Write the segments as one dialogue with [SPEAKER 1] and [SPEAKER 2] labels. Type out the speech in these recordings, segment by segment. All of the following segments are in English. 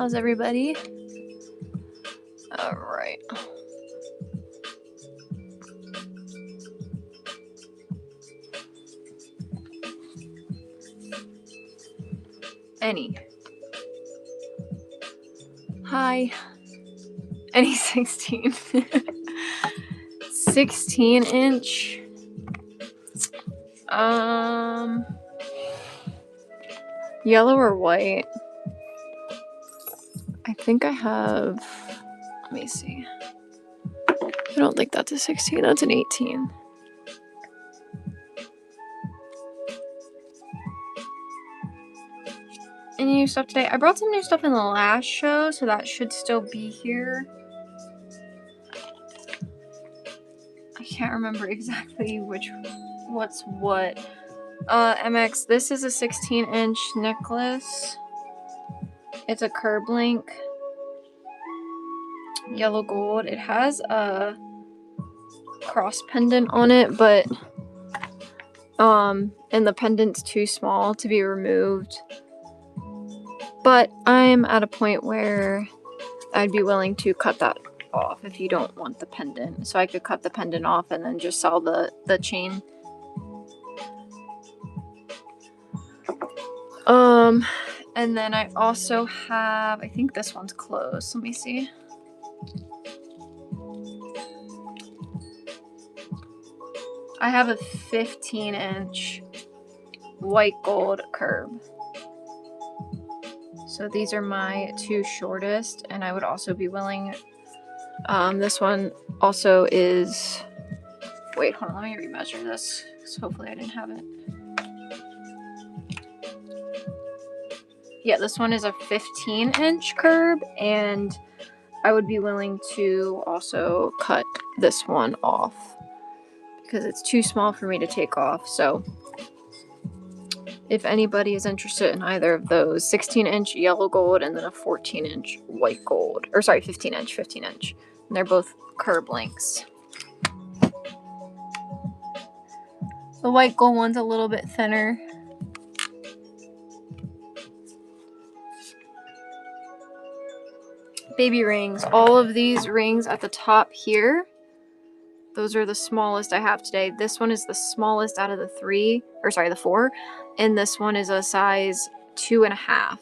[SPEAKER 1] How's everybody? All right. Hi. Any 16. 16 inch. Yellow or white? I think I have, let me see. I don't think that's a 16, that's an 18. Any new stuff today? I brought some new stuff in the last show, so that should still be here. I can't remember exactly what's what. MX, this is a 16-inch necklace. It's a curb link. Yellow gold. It has a cross pendant on it, but and the pendant's too small to be removed. But I'm at a point where I'd be willing to cut that off if you don't want the pendant. So I could cut the pendant off and then just sell the chain. And then I also have, I think this one's closed. Let me see. I have a 15-inch white gold curb. So these are my two shortest, and I would also be willing. This one also is. Wait, hold on. Let me remeasure this. So hopefully I didn't have it. Yeah, this one is a 15-inch curb, and I would be willing to also cut this one off because it's too small for me to take off. So if anybody is interested in either of those, 16-inch yellow gold and then a 14-inch white gold, or sorry, 15-inch, and they're both curb links. The white gold one's a little bit thinner. Baby rings. All of these rings at the top here, those are the smallest I have today. This one is the smallest out of the the 4, and this one is a size 2.5.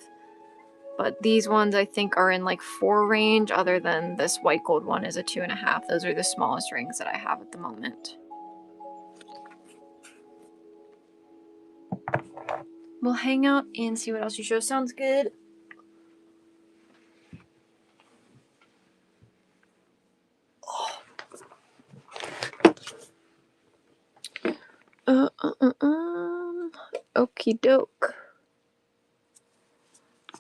[SPEAKER 1] But these ones I think are in like 4 range, other than this white gold one is a 2.5. Those are the smallest rings that I have at the moment. We'll hang out and see what else you show. Sounds good. Okie doke.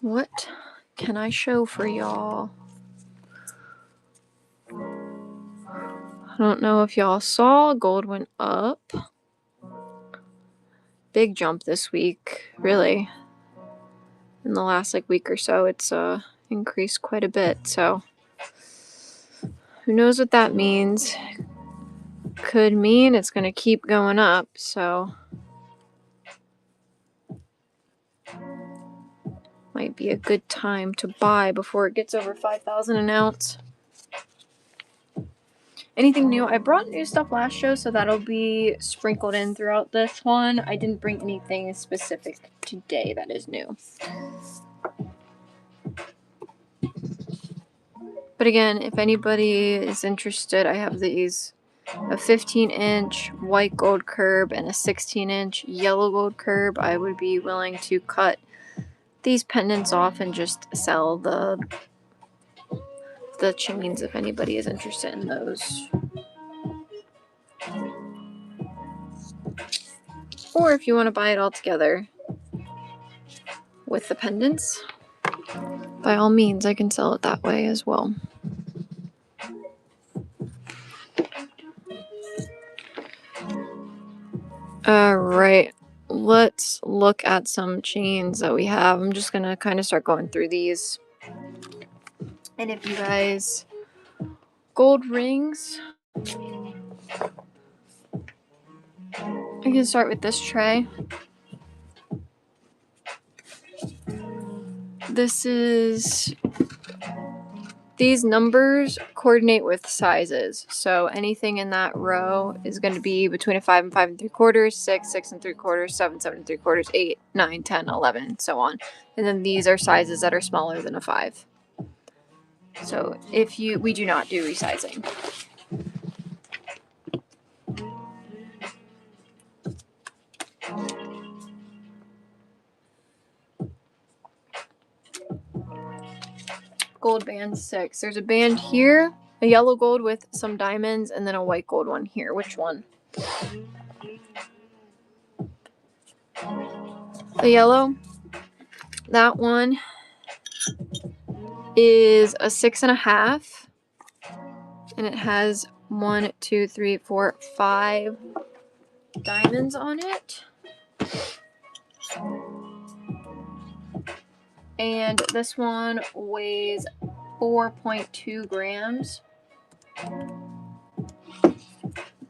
[SPEAKER 1] What can I show for y'all? I don't know if y'all saw, gold went up. Big jump this week, really. In the last week or so, it's increased quite a bit. So who knows what that means? Could mean it's going to keep going up. So might be a good time to buy before it gets over 5,000 an ounce. Anything new? I brought new stuff last show, so that'll be sprinkled in throughout this one. I didn't bring anything specific today that is new. But again, if anybody is interested, I have these, a 15-inch white gold curb and a 16-inch yellow gold curb. I would be willing to cut these pendants off and just sell the chains if anybody is interested in those. Or if you want to buy it all together with the pendants, by all means, I can sell it that way as well. Alright, let's look at some chains that we have. I'm just going to kind of start going through these. And if you guys... Gold rings. I can start with this tray. This is These numbers coordinate with sizes. So anything in that row is going to be between a 5 and 5 3/4, 6, 6 3/4, 7, 7 3/4, 8, 9, 10, 11, so on. And then these are sizes that are smaller than a 5. So we do not do resizing. Gold band 6. There's a band here, a yellow gold with some diamonds, and then a white gold one here. Which one? The yellow. That one is a 6.5, and it has 1, 2, 3, 4, 5 diamonds on it. And this one weighs 4.2 grams.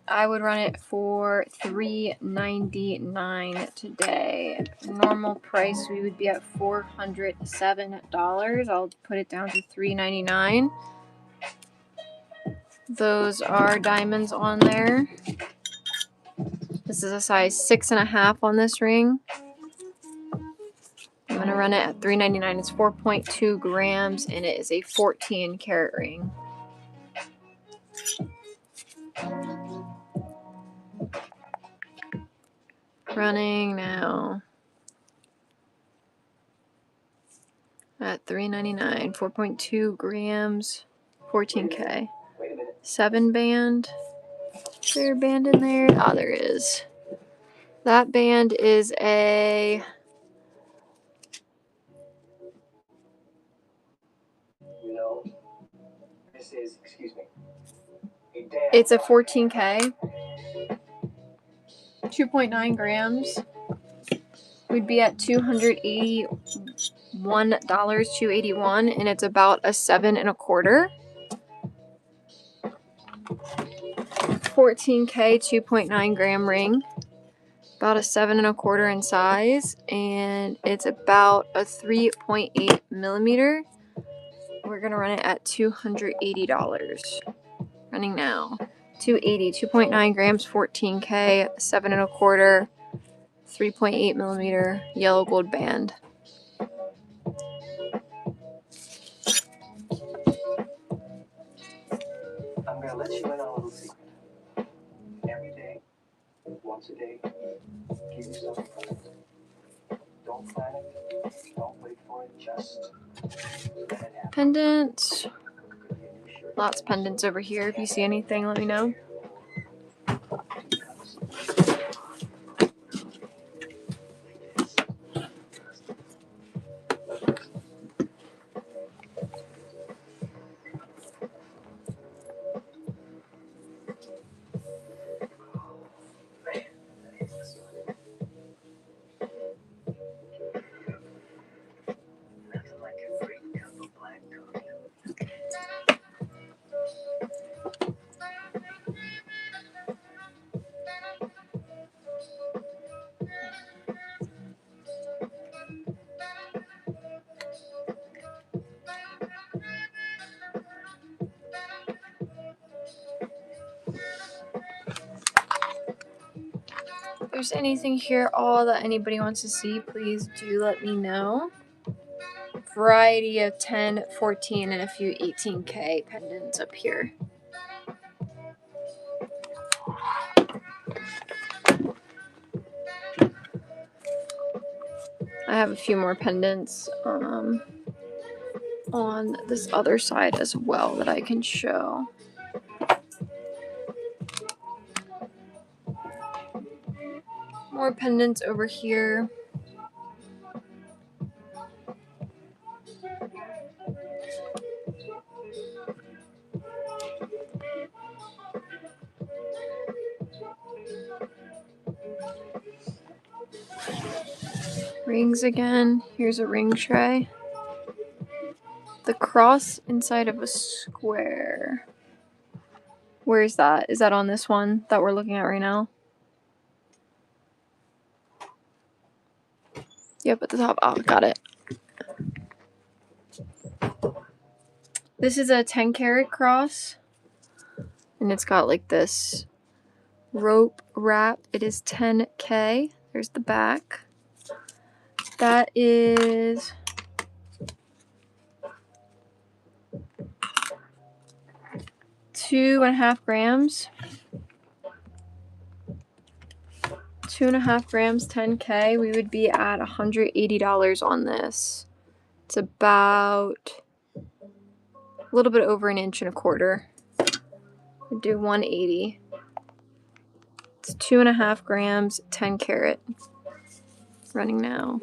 [SPEAKER 1] I would run it for $3.99 today. Normal price, we would be at $407. I'll put it down to $3.99. Those are diamonds on there. This is a size 6.5 on this ring. I'm gonna run it at $3.99. It's 4.2 grams, and it is a 14 karat ring. Running now at $3.99. 4.2 grams, 14K. 7 band. Is there a band in there? Ah, there is. That band is a... It's a 14K. 2.9 grams. We'd be at $281, $281, and it's about a 7 1/4. 14K, 2.9 gram ring. About a 7 1/4 in size, and it's about a 3.8 millimeter. We're gonna run it at $280. Running now. 280, 2.9 grams, 14K, 7 1/4, 3.8 millimeter yellow gold band.
[SPEAKER 2] I'm gonna let you in on a little secret. Every day, once a day, give yourself a present. Don't plan it, don't wait for it, just let it happen.
[SPEAKER 1] Pendant. Lots of pendants over here. If you see anything, let me know. If there's anything here all that anybody wants to see, please do let me know. Variety of 10, 14, and a few 18K pendants up here. I have a few more pendants on this other side as well that I can show. More pendants over here. Rings again. Here's a ring tray. The cross inside of a square. Where is that? Is that on this one that we're looking at right now? Yep, at the top. Oh, got it. This is a 10 karat cross, and it's got like this rope wrap. It is 10K. There's the back. That is 2.5 grams. 2.5 grams, 10K. We would be at $180 on this. It's about a little bit over 1.25 inches. We'd do 180. It's 2.5 grams, 10 karat. Running now.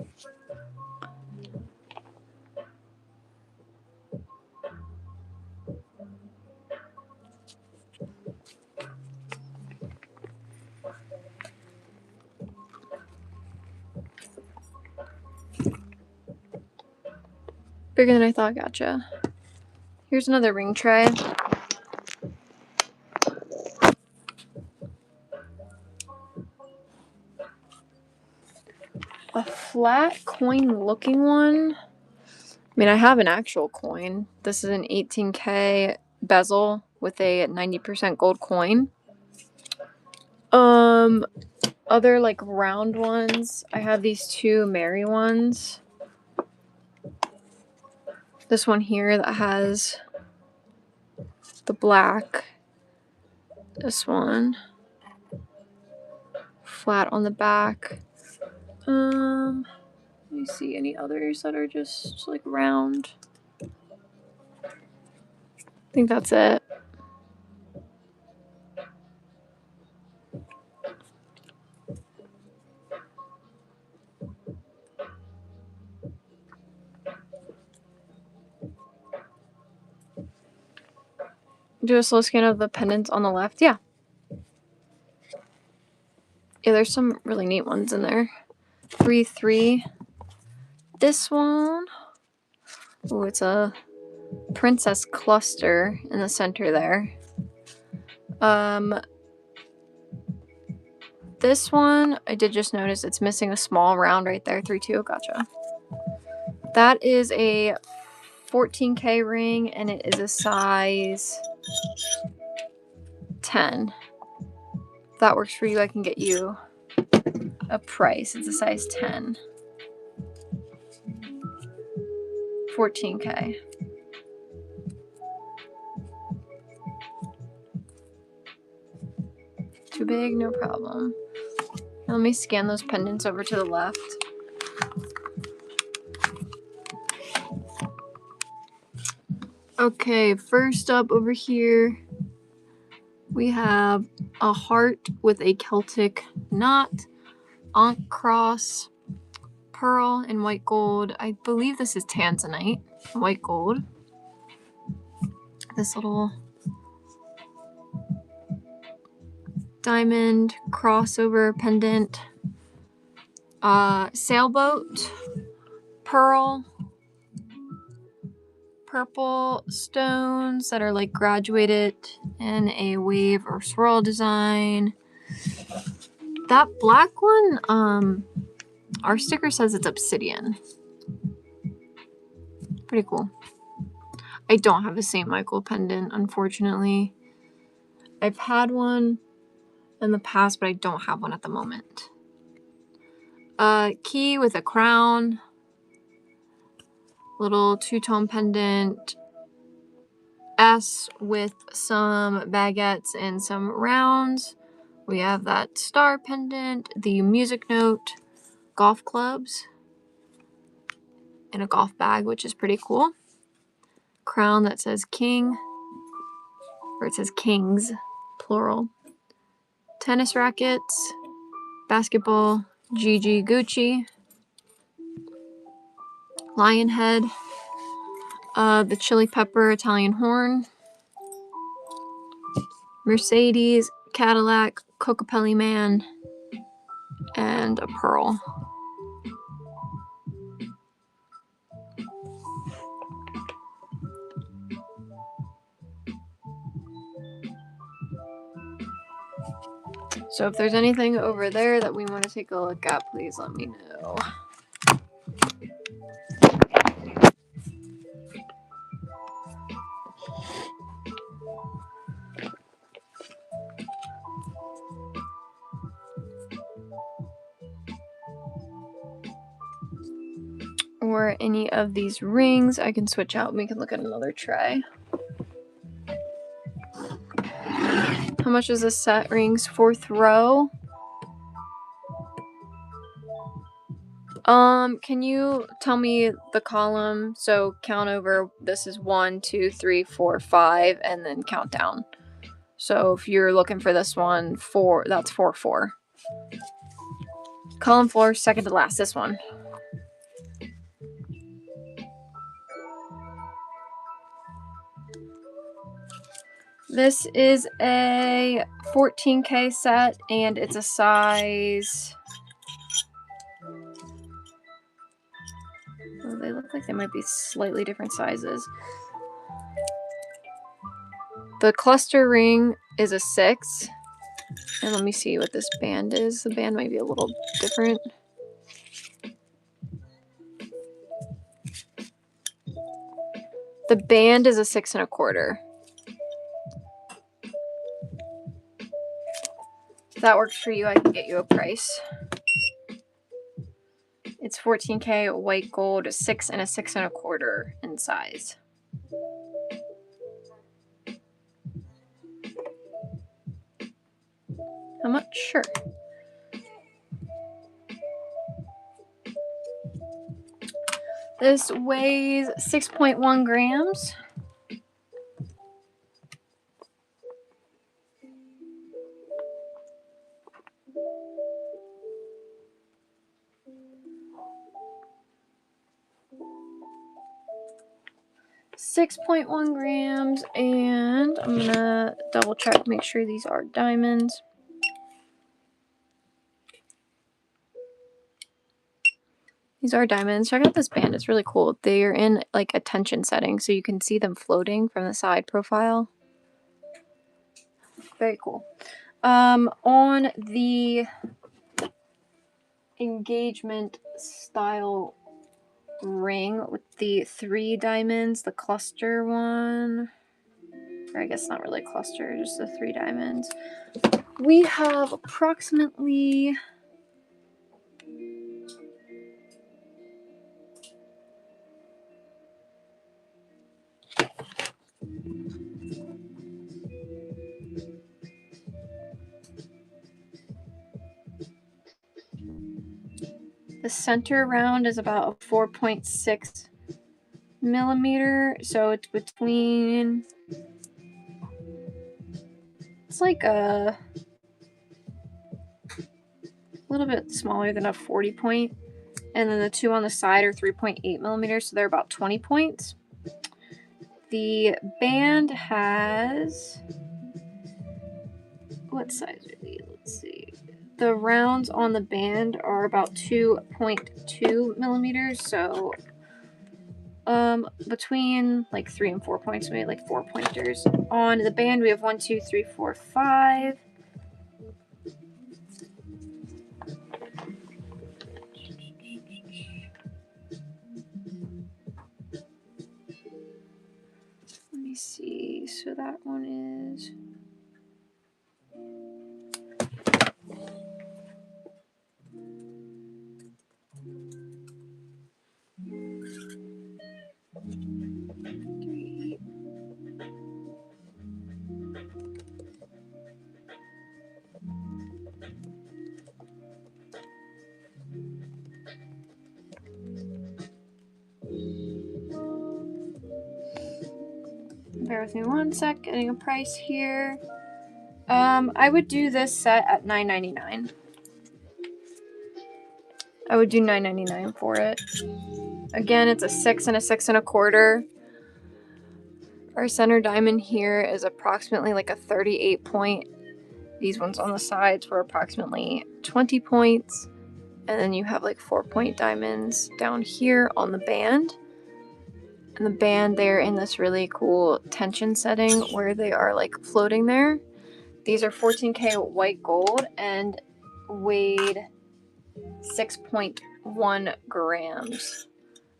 [SPEAKER 1] Bigger than I thought, gotcha. Here's another ring tray. A flat coin looking one. I mean, I have an actual coin. This is an 18K bezel with a 90% gold coin. Other like round ones. I have these two Mary ones. This one here that has the black. This one. Flat on the back. Let me see any others that are just like round. I think that's it. Do a slow scan of the pendants on the left. Yeah. Yeah, there's some really neat ones in there. 3-3. This one. Oh, it's a princess cluster in the center there. This one, I did just notice it's missing a small round right there. 3-2, gotcha. That is a 14K ring, and it is a size 10. If that works for you, I can get you a price. It's a size 10. 14K. Too big? No problem. Now let me scan those pendants over to the left. Okay, first up over here, we have a heart with a Celtic knot, Ankh cross, pearl, and white gold. I believe this is tanzanite, white gold. This little diamond crossover pendant, sailboat, pearl, purple stones that are like graduated in a wave or swirl design. That black one, our sticker says it's obsidian. Pretty cool. I don't have a St. Michael pendant, unfortunately. I've had one in the past, but I don't have one at the moment. Key with a crown. Little two-tone pendant. S with some baguettes and some rounds. We have that star pendant, the music note, golf clubs, and a golf bag, which is pretty cool. Crown that says king, or it says kings, plural. Tennis rackets, basketball, Gigi Gucci, lion head, the chili pepper Italian horn, Mercedes, Cadillac, Cocopelli man, and a pearl. So if there's anything over there that we want to take a look at, please let me know. for any of these rings, I can switch out and we can look at another tray. How much is this set? Rings, 4th row. Can you tell me the column? So count over, this is 1, 2, 3, 4, 5, and then count down. So if you're looking for this one, 4, that's 4, 4. Column 4, second to last, this one. This is a 14K set, and it's a size... Oh, they look like they might be slightly different sizes. The cluster ring is a 6. And let me see what this band is. The band might be a little different. The band is a 6 1/4. If that works for you, I can get you a price. It's 14K white gold, 6 and a 6 1/4 in size. How much? Sure. This weighs 6.1 grams. $6.1 grams, and I'm gonna double check, make sure these are diamonds. These are diamonds. Check out this band, it's really cool. They're in like a tension setting, so you can see them floating from the side profile. Very cool. On the engagement style ring with the 3 diamonds, the cluster one, or I guess not really cluster, just the 3 diamonds, we have approximately the center round is about a 4.6 millimeter, so it's between, it's like a little bit smaller than a 40 point, and then the 2 on the side are 3.8 millimeters, so they're about 20 points. The band has, what size are these? Let's see. The rounds on the band are about 2.2 millimeters, so between like 3 and 4 points, maybe like 4 pointers. On the band, we have 1, 2, 3, 4, 5. Let me see. So that one is. Bear with me one sec, getting a price here. I would do this set at $9.99. I would do $9.99 for it. Again, it's a 6 and a 6 1/4. Our center diamond here is approximately like a 38 point. These ones on the sides were approximately 20 points. And then you have like 4-point diamonds down here on the band. And the band, they're in this really cool tension setting where they are like floating there. These are 14K white gold and weighed 6.1 grams.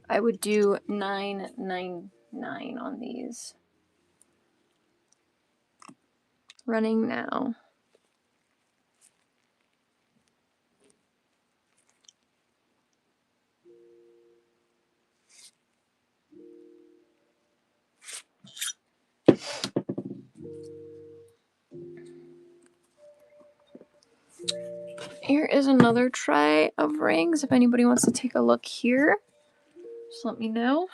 [SPEAKER 1] I would do $9.99 on these. Running now. Here is another tray of rings. If anybody wants to take a look here, just let me know.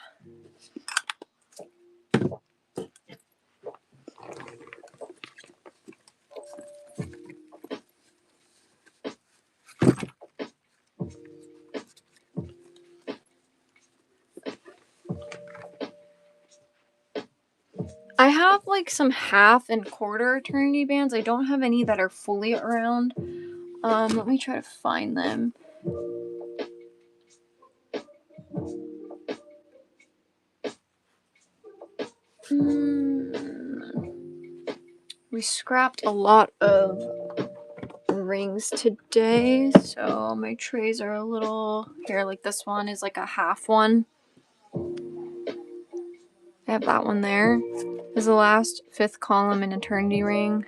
[SPEAKER 1] I have like some half and quarter eternity bands. I don't have any that are fully around. Let me try to find them. We scrapped a lot of rings today, so my trays are a little here. Like this one is like a half one. I have that one there. Is the last 5th column an eternity ring.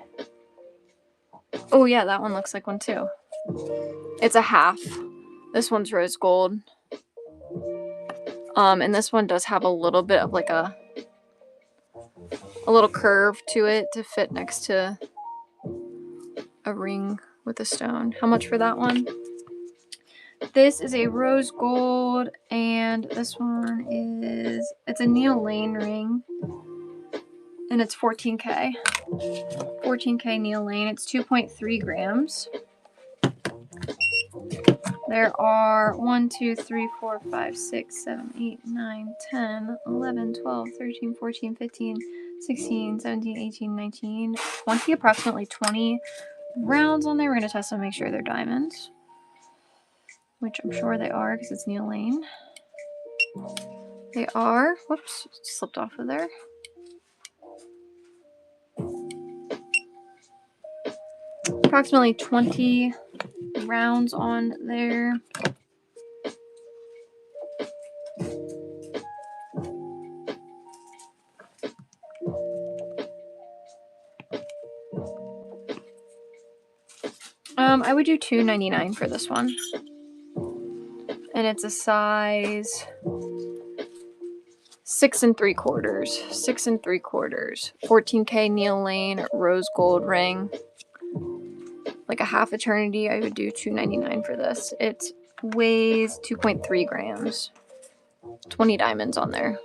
[SPEAKER 1] Oh yeah, that one looks like one too. It's a half. This one's rose gold. And this one does have a little bit of like a little curve to it to fit next to a ring with a stone. How much for that one? This is a rose gold, and this one is, it's a Neil Lane ring, and it's 14K. 14K Neil Lane. It's 2.3 grams. There are 1, 2, 3, 4, 5, 6, 7, 8, 9, 10, 11, 12, 13, 14, 15, 16, 17, 18, 19, 20, approximately 20 rounds on there. We're going to test them, make sure they're diamonds, which I'm sure they are because it's Neil Lane. They are. Whoops, slipped off of there. Approximately 20 rounds on there. I would do $2.99 for this one. And it's a size 6 3/4. 6 3/4. 14K Neil Lane rose gold ring. Like a half eternity, I would do $2.99 for this. It weighs 2.3 grams. 20 diamonds on there.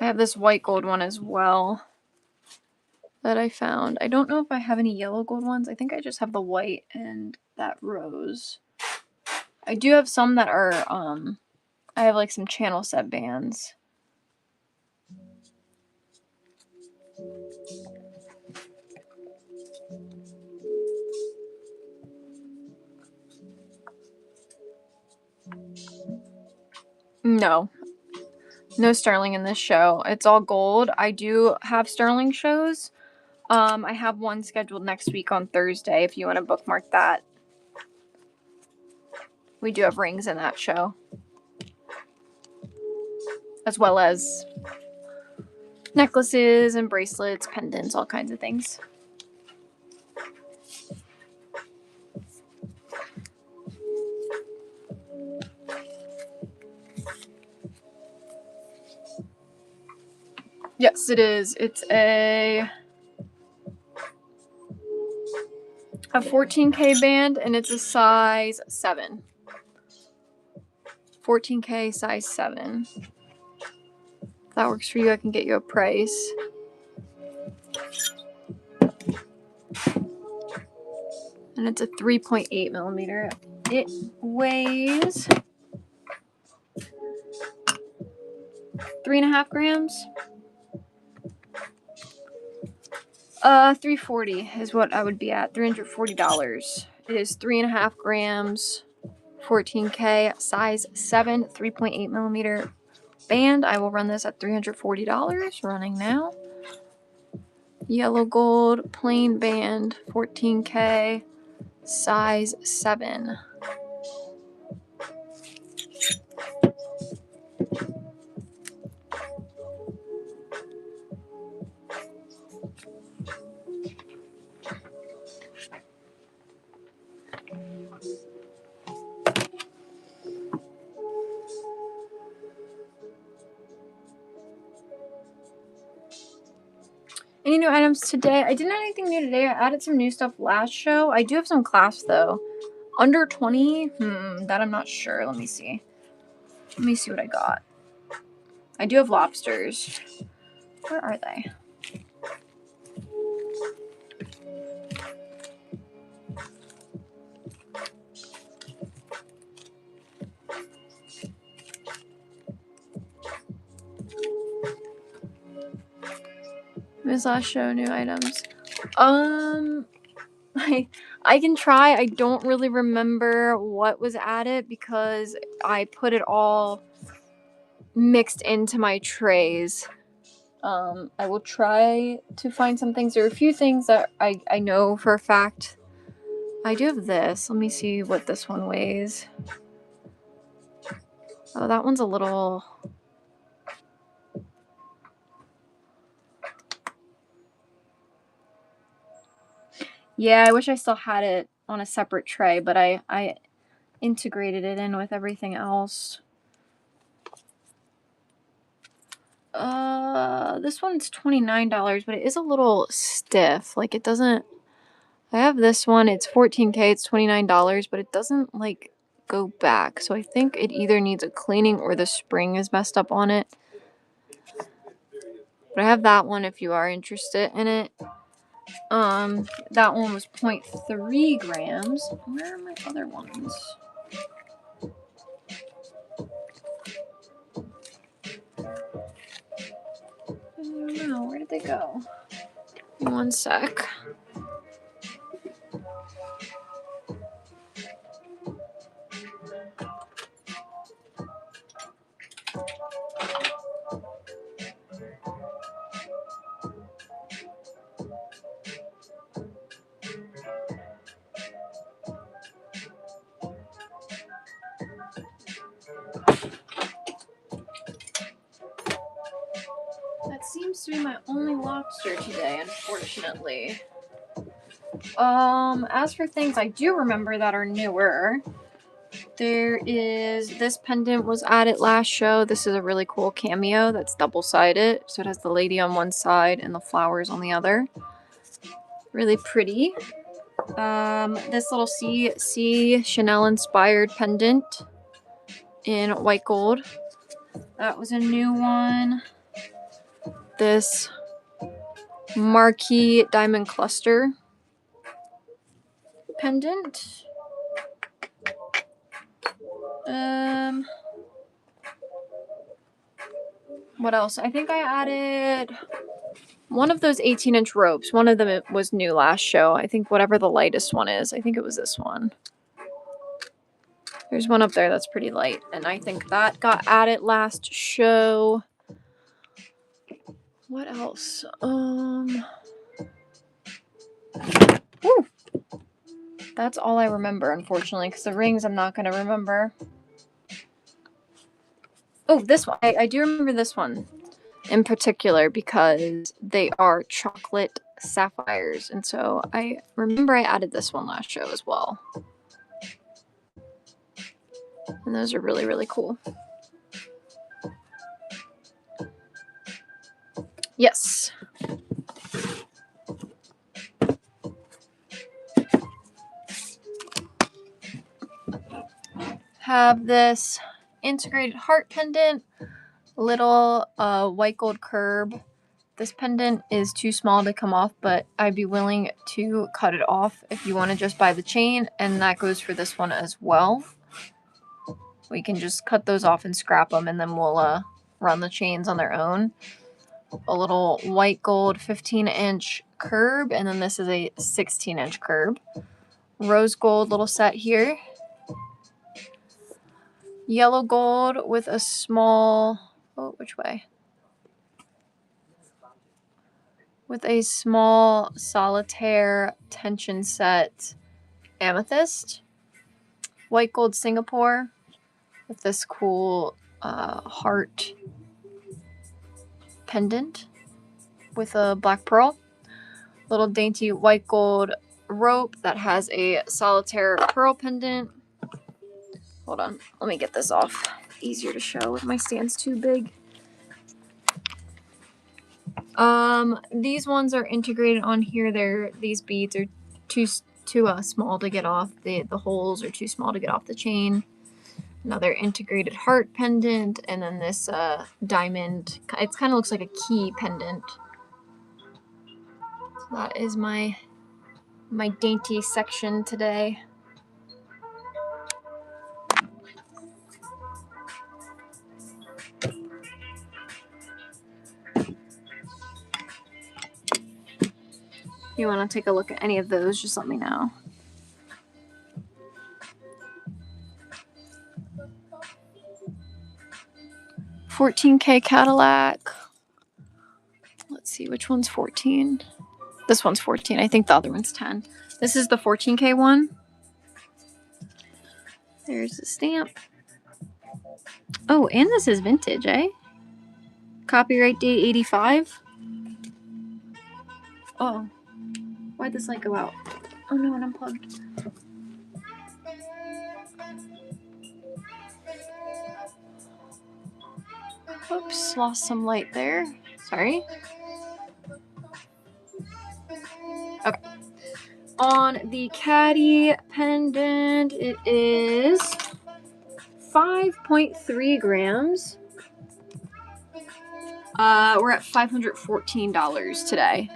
[SPEAKER 1] I have this white gold one as well that I found. I don't know if I have any yellow gold ones. I think I just have the white and that rose. I do have some that are, I have like some channel set bands. No sterling in this show. It's all gold. I do have sterling shows. I have one scheduled next week on Thursday if you want to bookmark that. We do have rings in that show, as well as necklaces and bracelets, pendants, all kinds of things. Yes, it is. It's a 14K band, and it's a size 7. 14K size 7. If that works for you, I can get you a price. And it's a 3.8 millimeter. It weighs 3.5 grams. 340 is what I would be at. $340. It is 3.5 grams, 14K, size 7, 3.8 millimeter band. I will run this at $340. Running now. Yellow gold, plain band, 14K, size 7. new items today. I didn't add anything new today. I added some new stuff last show. I do have some class though. Under 20? That I'm not sure. Let me see. Let me see what I got. I do have lobsters. Where are they? Ms. Last show, new items. I can try. I don't really remember what was added because I put it all mixed into my trays. I will try to find some things. There are a few things that I know for a fact. I do have this. Let me see what this one weighs. Oh, that one's a little... Yeah, I wish I still had it on a separate tray, but I integrated it in with everything else. This one's $29, but it is a little stiff. Like, it doesn't... I have this one. It's 14K. It's $29, but it doesn't, like, go back. So I think it either needs a cleaning or the spring is messed up on it. But I have that one if you are interested in it. That one was 0.3 grams. Where are my other ones? I don't know. Where did they go? One sec. That seems to be my only lobster today, unfortunately. As for things I do remember that are newer, there is this pendant was added last show. This is a really cool cameo that's double-sided. So it has the lady on one side and the flowers on the other. Really pretty. This little C Chanel inspired pendant in white gold. That was a new one. This marquee diamond cluster pendant. What else? I think I added one of those 18-inch ropes. One of them was new last show. I think whatever the lightest one is. I think it was this one. There's one up there that's pretty light, and I think that got added last show. What else? Whew. That's all I remember, unfortunately, because the rings I'm not going to remember. Oh, this one. I do remember this one in particular because they are chocolate sapphires, and so I remember I added this one last show as well. And those are really, really cool. Yes. Have this integrated heart pendant, little white gold curb. This pendant is too small to come off, but I'd be willing to cut it off if you want to just buy the chain, and that goes for this one as well. We can just cut those off and scrap them, and then we'll run the chains on their own. A little white gold 15-inch curb, and then this is a 16-inch curb. Rose gold little set here. Yellow gold with a small... Oh, which way? With a small solitaire tension set amethyst. White gold Singapore with this cool heart pendant with a black pearl. Little dainty white gold rope that has a solitaire pearl pendant. Hold on, let me get this off. Easier to show if my stand's too big. These ones are integrated on here. These beads are too small to get off. The holes are too small to get off the chain. Another integrated heart pendant, and then this diamond. It kind of looks like a key pendant. So that is my dainty section today. If you want to take a look at any of those, just let me know. $14K Cadillac. Let's see, which one's 14? This one's 14. I think the other one's 10. This is the 14K one. There's the stamp. Oh, and this is vintage, eh? Copyright date 85. Oh, why'd this light go out? Oh no, it unplugged. Oops, lost some light there. Sorry. Okay. On the Caddy pendant, it is 5.3 grams. We're at $514 today.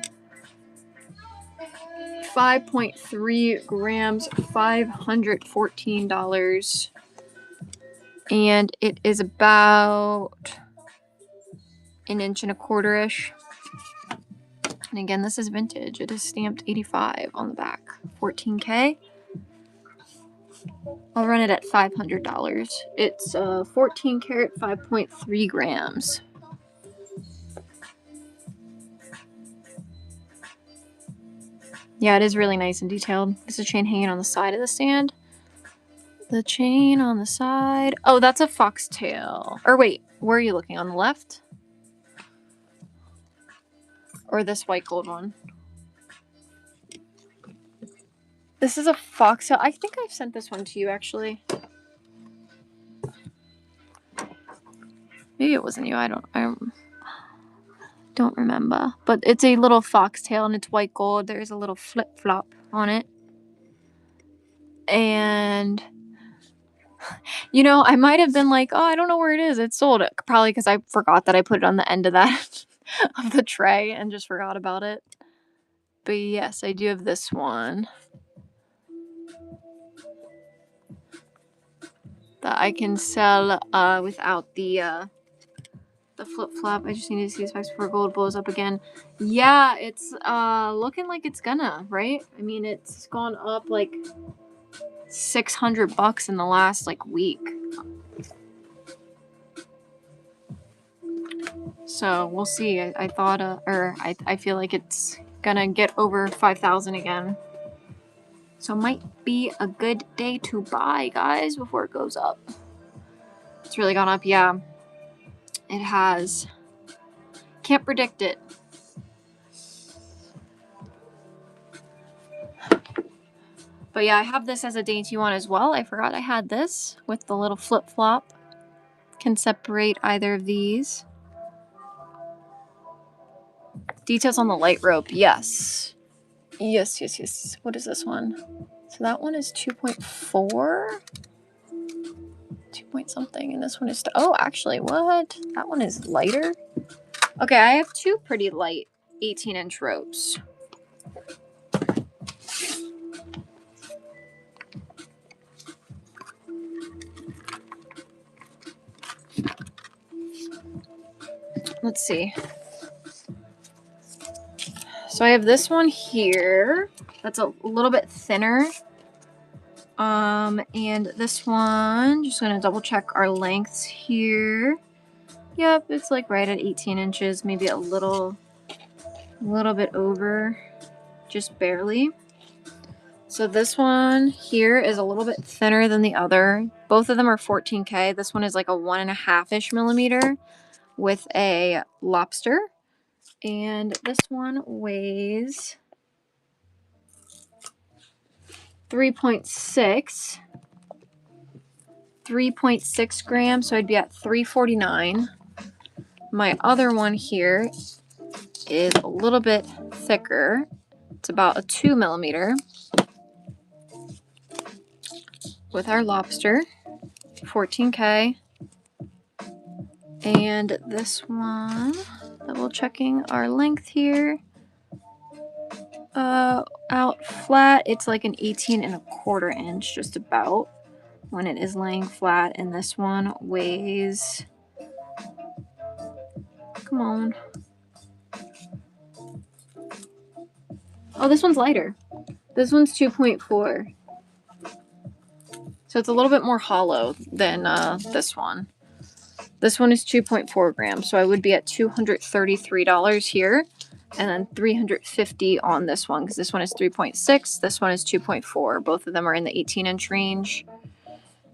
[SPEAKER 1] 5.3 grams, $514. And it is about 1 1/4 inch. And again, this is vintage. It is stamped 85 on the back. 14K. I'll run it at $500. It's 14 karat, 5.3 grams. Yeah, it is really nice and detailed. There's a chain hanging on the side of the stand. The chain on the side. Oh, that's a foxtail. Or wait, where are you looking? On the left? Or this white gold one? This is a foxtail. I think I've sent this one to you, actually. Maybe it wasn't you. I don't remember. But it's a little foxtail and it's white gold. There's a little flip-flop on it. And, you know, I might have been like, oh, I don't know where it is. It's sold. Probably because I forgot that I put it on the end of that, of the tray, and just forgot about it. But yes, I do have this one that I can sell without the flip-flop. I just need to see this before gold blows up again. Yeah, it's looking like it's gonna, right? I mean, it's gone up like $600 in the last like week. So we'll see. I thought, I feel like it's gonna get over 5,000 again. So it might be a good day to buy, guys, before it goes up. It's really gone up, yeah. It has. Can't predict it. But yeah, I have this as a dainty one as well. I forgot I had this with the little flip-flop. Can separate either of these. Details on the light rope, yes. Yes. What is this one? So that one is 2.4. 2 point something, and this one is, oh, actually, what? That one is lighter. Okay, I have two pretty light 18-inch ropes. Let's see. So I have this one here that's a little bit thinner. And this one, just gonna double check our lengths here. Yep, it's like right at 18 inches, maybe a little bit over, just barely. So this one here is a little bit thinner than the other. Both of them are 14K. This one is like a 1.5-ish millimeter with a lobster. And this one weighs 3.6 grams, so I'd be at 349. My other one here is a little bit thicker. It's about a 2 millimeter with our lobster, 14K. And this one, double checking our length here. Out flat, it's like an 18.25 inch, just about, when it is laying flat. And this one weighs, come on. Oh, this one's lighter. This one's 2.4. So it's a little bit more hollow than this one. This one is 2.4 grams, so I would be at $233 here, and then $350 on this one, because this one is 3.6, this one is 2.4. Both of them are in the 18-inch range.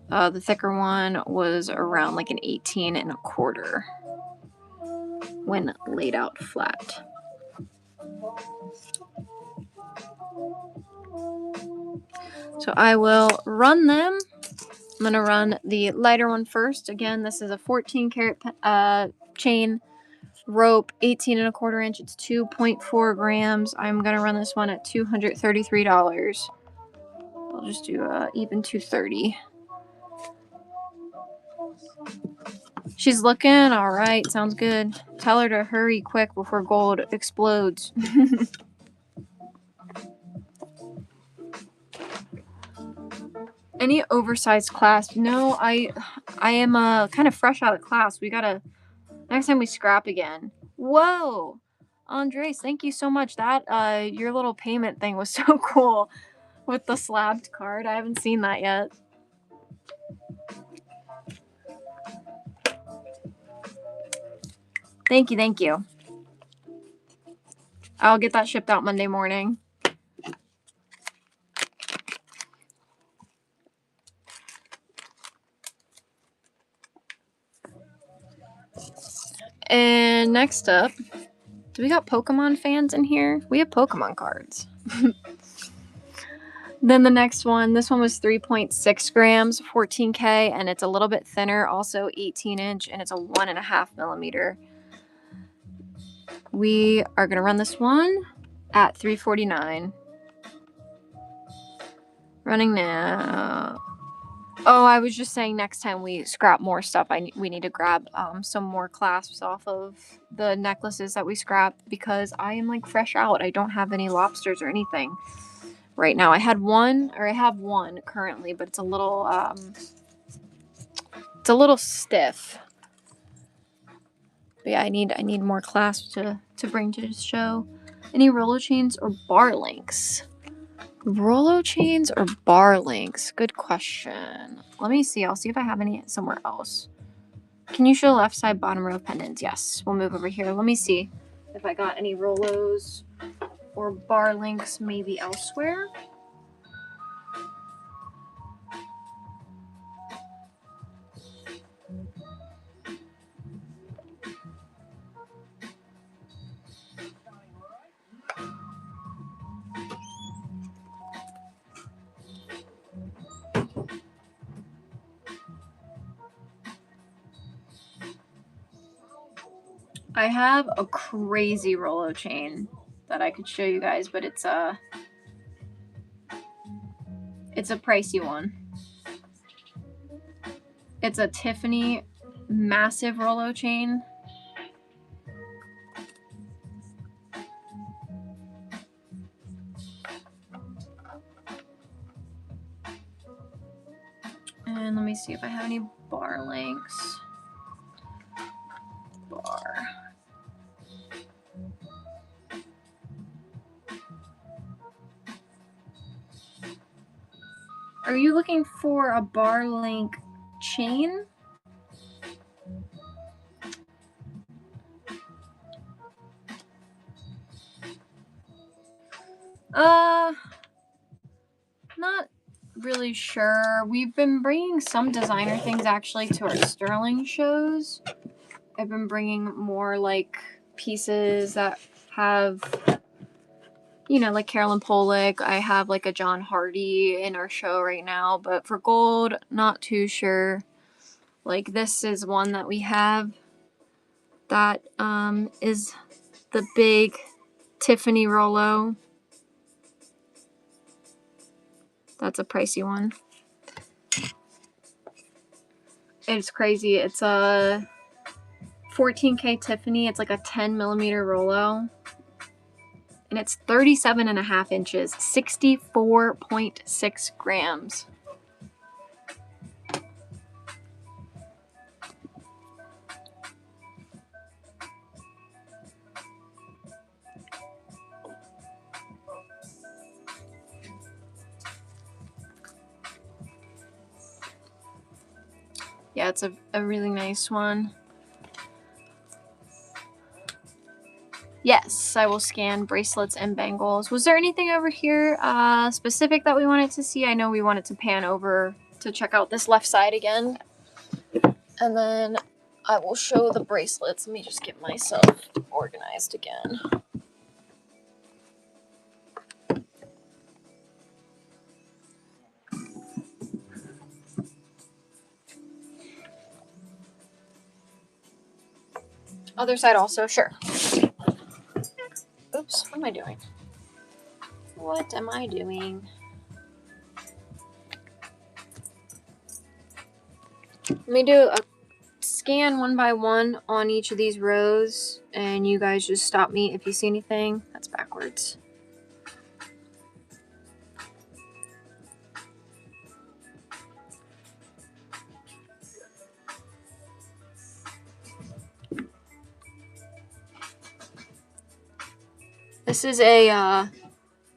[SPEAKER 1] The thicker one was around like an 18.25 when laid out flat. So I will run them. I'm going to run the lighter one first. Again, this is a 14 karat chain rope, 18.25 inch. It's 2.4 grams. I'm going to run this one at $233. I'll just do even 230. She's looking. All right. Sounds good. Tell her to hurry quick before gold explodes. Any oversized clasp? No, I am kind of fresh out of class. We gotta, next time we scrap again. Whoa, Andres, thank you so much. That your little payment thing was so cool with the slabbed card. I haven't seen that yet. Thank you, thank you. I'll get that shipped out Monday morning. And next up, do we got Pokemon fans in here? We have Pokemon cards. Then the next one, this one was 3.6 grams, 14K, and it's a little bit thinner, also 18-inch, and it's a 1.5 millimeter. We are going to run this one at $349. Running now. Oh, I was just saying next time we scrap more stuff, we need to grab some more clasps off of the necklaces that we scrap, because I am like fresh out. I don't have any lobsters or anything right now. I have one currently, but it's a little stiff. But yeah, I need more clasps to bring to the show. Any Rolo chains or bar links? Rolo chains or bar links? Good question. Let me see. I'll see if I have any somewhere else. Can you show left side bottom row of pendants? Yes. We'll move over here. Let me see if I got any Rolos or bar links maybe elsewhere. I have a crazy Rolo chain that I could show you guys, but it's a pricey one. It's a Tiffany massive Rolo chain. And let me see if I have any bar links. Bar. Are you looking for a bar link chain? Not really sure. We've been bringing some designer things actually to our Sterling shows. I've been bringing more like pieces that have, you know, like Carolyn Polick. I have like a John Hardy in our show right now, but for gold, not too sure. Like this is one that we have that is the big Tiffany Rolo. That's a pricey one. It's crazy. It's a 14K Tiffany. It's like a 10 millimeter Rolo. And it's 37.5 inches, 64.6 grams. Yeah, it's a really nice one. Yes, I will scan bracelets and bangles. Was there anything over here specific that we wanted to see? I know we wanted to pan over to check out this left side again. And then I will show the bracelets. Let me just get myself organized again. Other side also, sure. Oops, what am I doing? What am I doing? Let me do a scan one by one on each of these rows, and you guys just stop me if you see anything. That's backwards. This is a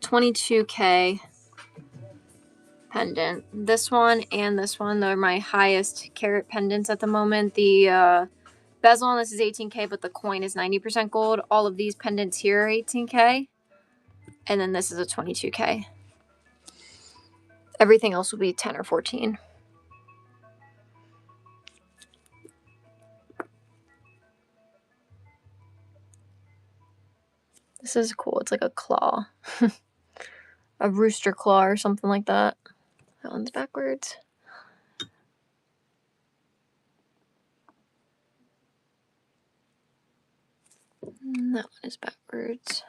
[SPEAKER 1] 22K pendant. This one and this one, they're my highest carat pendants at the moment. The bezel on this is 18K, but the coin is 90% gold. All of these pendants here are 18K. And then this is a 22K. Everything else will be 10 or 14. This is cool. It's like a claw. A rooster claw or something like that. That one's backwards. And that one is backwards.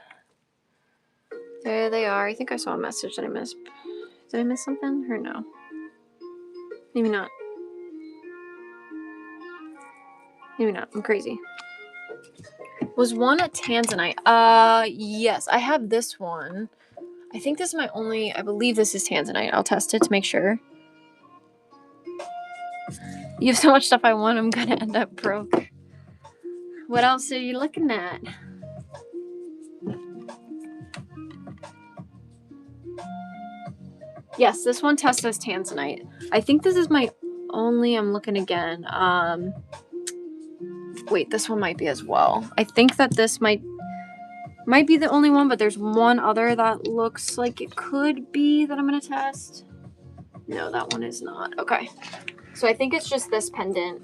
[SPEAKER 1] There they are. I think I saw a message that I missed. Did I miss something or no? Maybe not. Maybe not. I'm crazy. Was one a tanzanite? Yes. I have this one. I think this is my only... I believe this is tanzanite. I'll test it to make sure. You have so much stuff I want, I'm gonna end up broke. What else are you looking at? Yes, this one tests as tanzanite. I think this is my only... I'm looking again. Wait, this one might be as well. I think that this might be the only one, but there's one other that looks like it could be that I'm gonna test. No, that one is not. Okay. So I think it's just this pendant.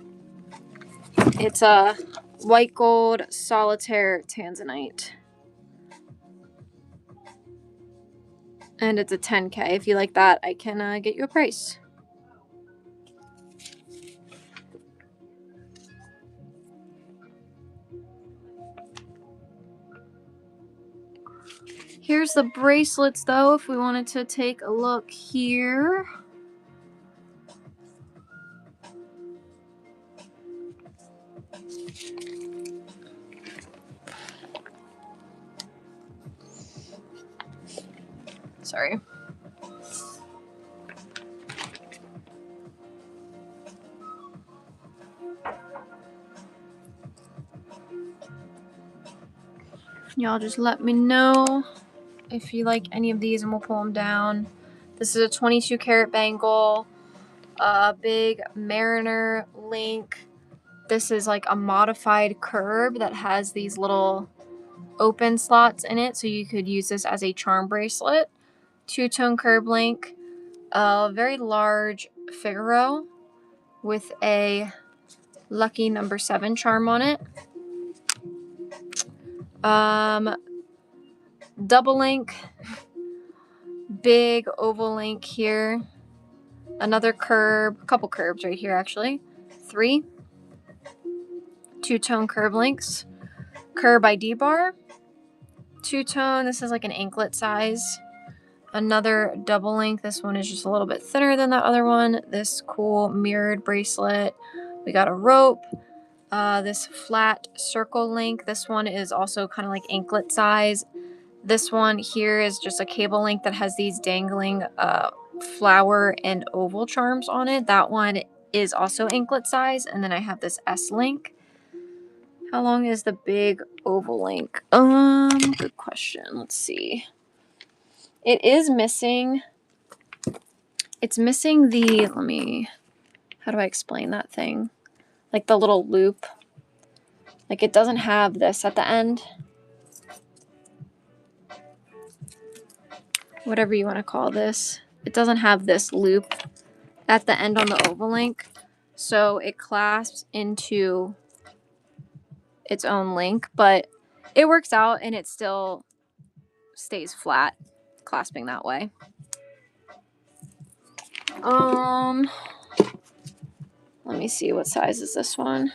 [SPEAKER 1] It's a white gold solitaire tanzanite. And it's a 10K. If you like that, I can get you a price. Here's the bracelets, though, if we wanted to take a look here. Sorry. Y'all just let me know if you like any of these and we'll pull them down. This is a 22 karat bangle, a big Mariner link. This is like a modified curb that has these little open slots in it, so you could use this as a charm bracelet. Two-tone curb link, a very large Figaro with a lucky number 7 charm on it. Double link, big oval link here, another curb, a couple curbs right here actually, 3 two-tone curb links, Curb ID bar. Two-tone. This is like an anklet size. Another double link. This one is just a little bit thinner than the other one. This cool mirrored bracelet. We got a rope. This flat circle link. This one is also kind of like anklet size. This one here is just a cable link that has these dangling flower and oval charms on it. That one is also anklet size. And then I have this S link. How long is the big oval link? Good question. Let's see. It is missing. It's missing the, how do I explain that thing? Like the little loop. Like it doesn't have this at the end. Whatever you want to call this. It doesn't have this loop at the end on the oval link. So it clasps into its own link, but it works out and it still stays flat, clasping that way. Let me see, what size is this one?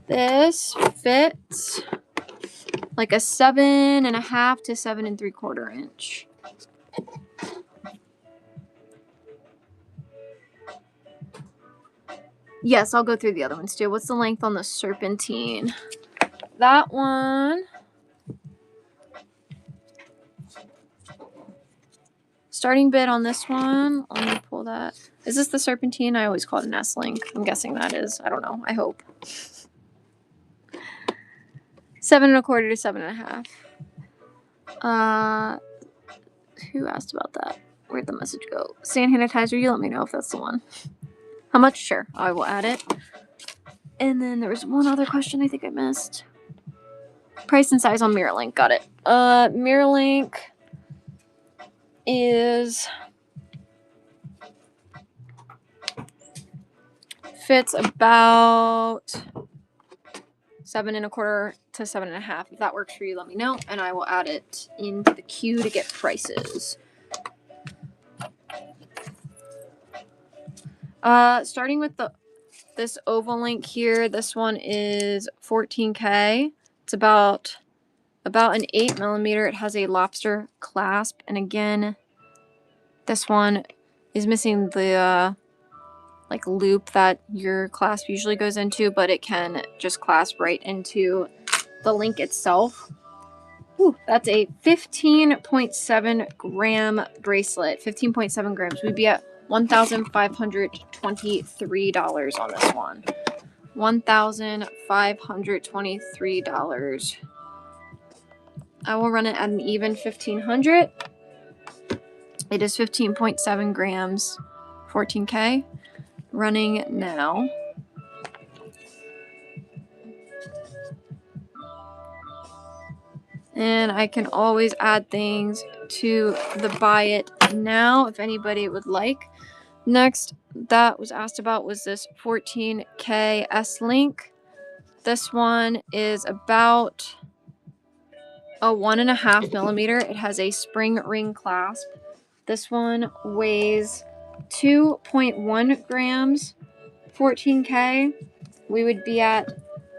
[SPEAKER 1] This fits like a 7.5 to 7 3/4 inch. Yes, I'll go through the other ones too. What's the length on the serpentine? That one. Starting bid on this one. Let me pull that. Is this the serpentine? I always call it an S link. I'm guessing that is. I don't know. I hope. 7 1/4 to 7.5. Who asked about that? Where'd the message go? Sand sanitizer. You let me know if that's the one. How much? Sure. I will add it. And then there was one other question I think I missed. Price and size on Mirrorlink. Got it. Mirrorlink is fits about 7 1/4 to 7.5. If that works for you, let me know, and I will add it into the queue to get prices. Starting with this oval link here, this one is 14K. It's about an 8mm. It has a lobster clasp, and again, this one is missing the like loop that your clasp usually goes into, but it can just clasp right into the link itself. Ooh, that's a 15.7 gram bracelet. 15.7 grams. We'd be at $1,523 on this one. $1,523. I will run it at an even 1,500. It is 15.7 grams, 14K. Running now. And I can always add things to the buy it now if anybody would like. Next that was asked about was this 14K S link. This one is about a 1.5mm. It has a spring ring clasp. This one weighs 2.1 grams, 14K. We would be at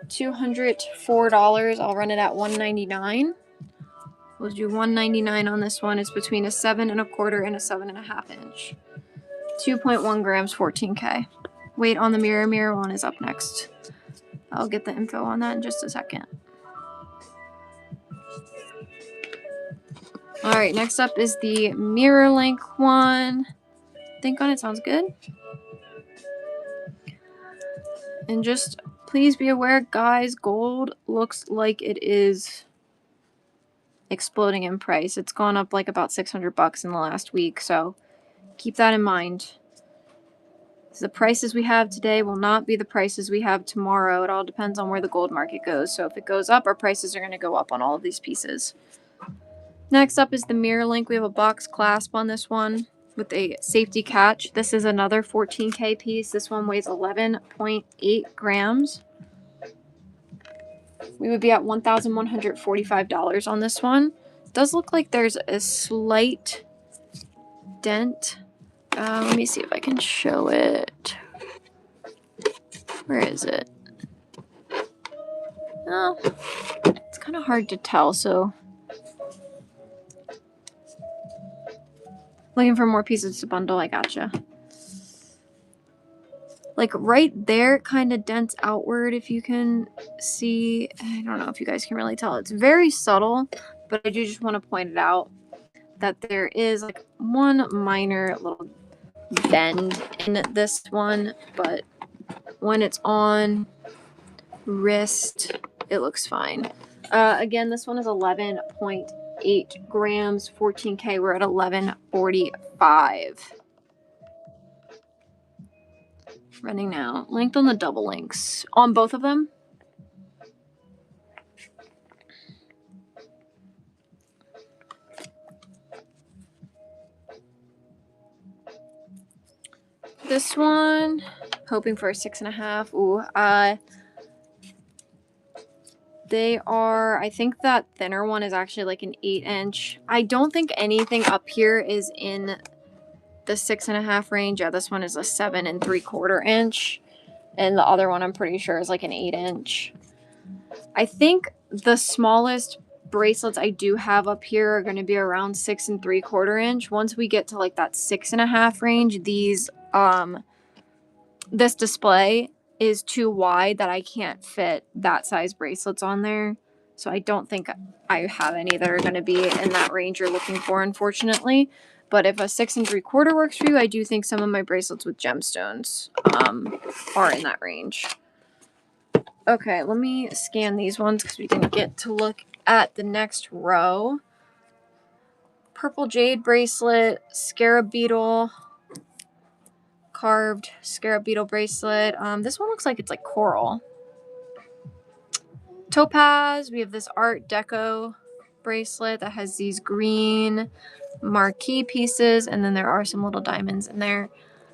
[SPEAKER 1] $204. I'll run it at $199. We'll do $199 on this one. It's between a 7 1/4 and a 7.5 inch. 2.1 grams, 14K. Weight on the mirror one is up next. I'll get the info on that in just a second. All right, next up is the Mirrorlink one. Think on it, sounds good. And just please be aware, guys, gold looks like it is exploding in price. It's gone up like about $600 in the last week, so keep that in mind. So the prices we have today will not be the prices we have tomorrow. It all depends on where the gold market goes. So if it goes up, our prices are going to go up on all of these pieces. Next up is the Mirrorlink. We have a box clasp on this one with a safety catch. This is another 14K piece. This one weighs 11.8 grams. We would be at $1,145 on this one. It does look like there's a slight dent. Let me see if I can show it. Where is it? Oh, it's kind of hard to tell, so. Looking for more pieces to bundle, I gotcha. Like right there, kind of dents outward, if you can see. I don't know if you guys can really tell. It's very subtle, but I do just want to point it out that there is like one minor little bend in this one, but when it's on wrist, it looks fine. Again, this one is 11.8 grams, 14K. We're at 1145. Running now. Length on the double links. On both of them. This one, hoping for a 6.5. Ooh, they are, I think that thinner one is actually like an 8-inch. I don't think anything up here is in the 6.5 range. Yeah, this one is a 7 3/4 inch. And the other one I'm pretty sure is like an 8-inch. I think the smallest bracelets I do have up here are going to be around 6 3/4 inch. Once we get to like that 6.5 range, these this display is too wide that I can't fit that size bracelets on there. So I don't think I have any that are going to be in that range you're looking for, unfortunately. But if a 6 3/4 works for you, I do think some of my bracelets with gemstones are in that range. Okay, let me scan these ones because we didn't get to look at the next row. Purple jade bracelet, scarab beetle, carved scarab beetle bracelet. This one looks like it's like coral. Topaz, we have this Art Deco bracelet that has these green marquee pieces, and then there are some little diamonds in there.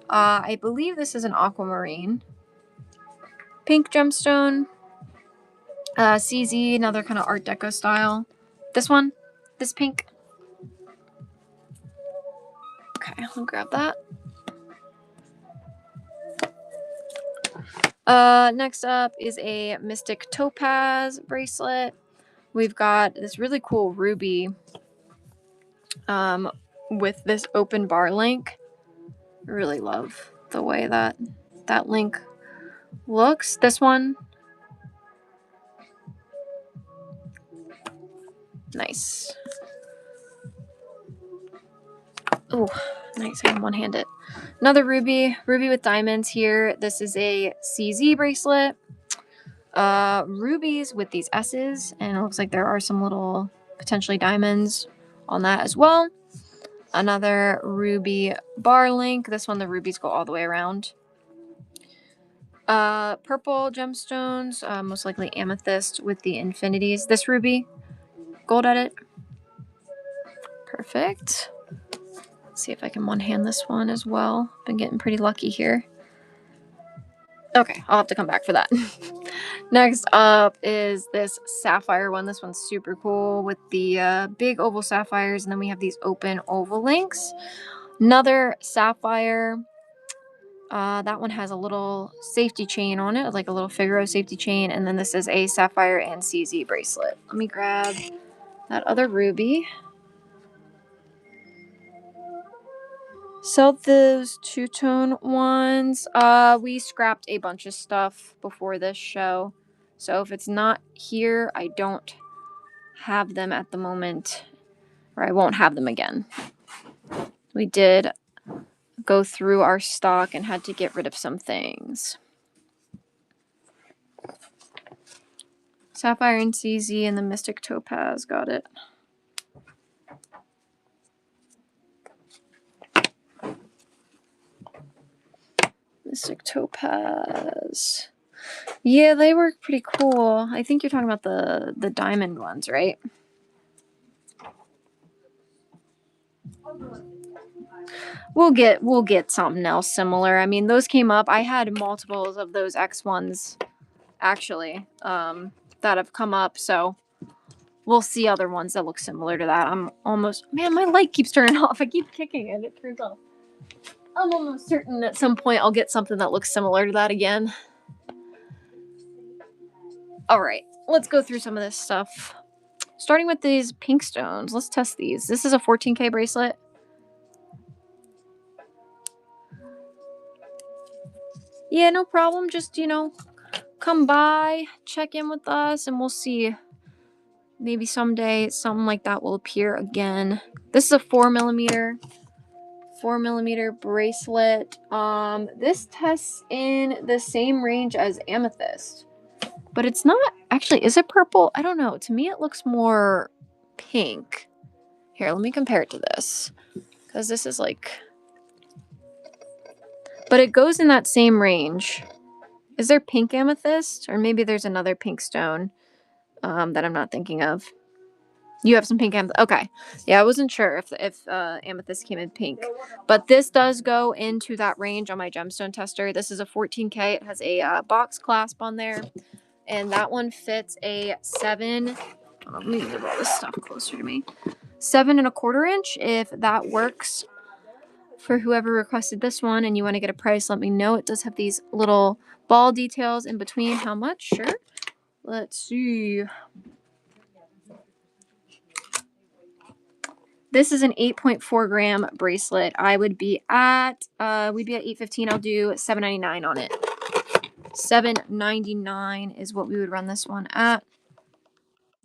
[SPEAKER 1] I believe this is an aquamarine. Pink gemstone. CZ, another kind of Art Deco style. This one, this pink. Okay, I'll grab that. Next up is a Mystic Topaz bracelet. We've got this really cool ruby with this open bar link. I really love the way that link looks. This one, nice. Oh, nice. I can one-hand it. Another ruby with diamonds here. This is a CZ bracelet. Rubies with these S's, and it looks like there are some little potentially diamonds on that as well. Another ruby bar link. This one, the rubies go all the way around. Purple gemstones, most likely amethyst with the infinities. This ruby, gold edit. Perfect. Let's see if I can one-hand this one as well. Been getting pretty lucky here. Okay, I'll have to come back for that. Next up is this sapphire one. This one's super cool with the big oval sapphires, and then we have these open oval links. Another sapphire. That one has a little safety chain on it, like a little Figaro safety chain, and then this is a sapphire and CZ bracelet. Let me grab that other ruby. So those two-tone ones, we scrapped a bunch of stuff before this show. So if it's not here, I don't have them at the moment, or I won't have them again. We did go through our stock and had to get rid of some things. Sapphire and CZ and the Mystic Topaz, got it. Mystic Topaz. Yeah, they work pretty cool. I think you're talking about the diamond ones, right? We'll get something else similar. I mean, those came up. I had multiples of those X ones actually that have come up, so we'll see other ones that look similar to that. I'm almost, man, my light keeps turning off. I keep kicking it. It turns off. I'm almost certain at some point I'll get something that looks similar to that again. All right, let's go through some of this stuff. Starting with these pink stones. Let's test these. This is a 14K bracelet. Yeah, no problem. Just, come by, check in with us, and we'll see. Maybe someday something like that will appear again. This is a 4mm bracelet. This tests in the same range as amethyst, but it's not actually. Is it purple? I don't know. To me, it looks more pink. Here, let me compare it to this, because this is like, but it goes in that same range. Is there pink amethyst, or maybe there's another pink stone that I'm not thinking of? You have some pink amethyst. Okay. Yeah, I wasn't sure if amethyst came in pink. But this does go into that range on my gemstone tester. This is a 14K. It has a box clasp on there. And that one fits a 7. Let me move all this stuff closer to me. 7 1/4 inch. If that works for whoever requested this one and you want to get a price, let me know. It does have these little ball details in between. How much? Sure. Let's see. This is an 8.4 gram bracelet. I would be at, we'd be at $815. I'll do $7.99 on it. $7.99 is what we would run this one at.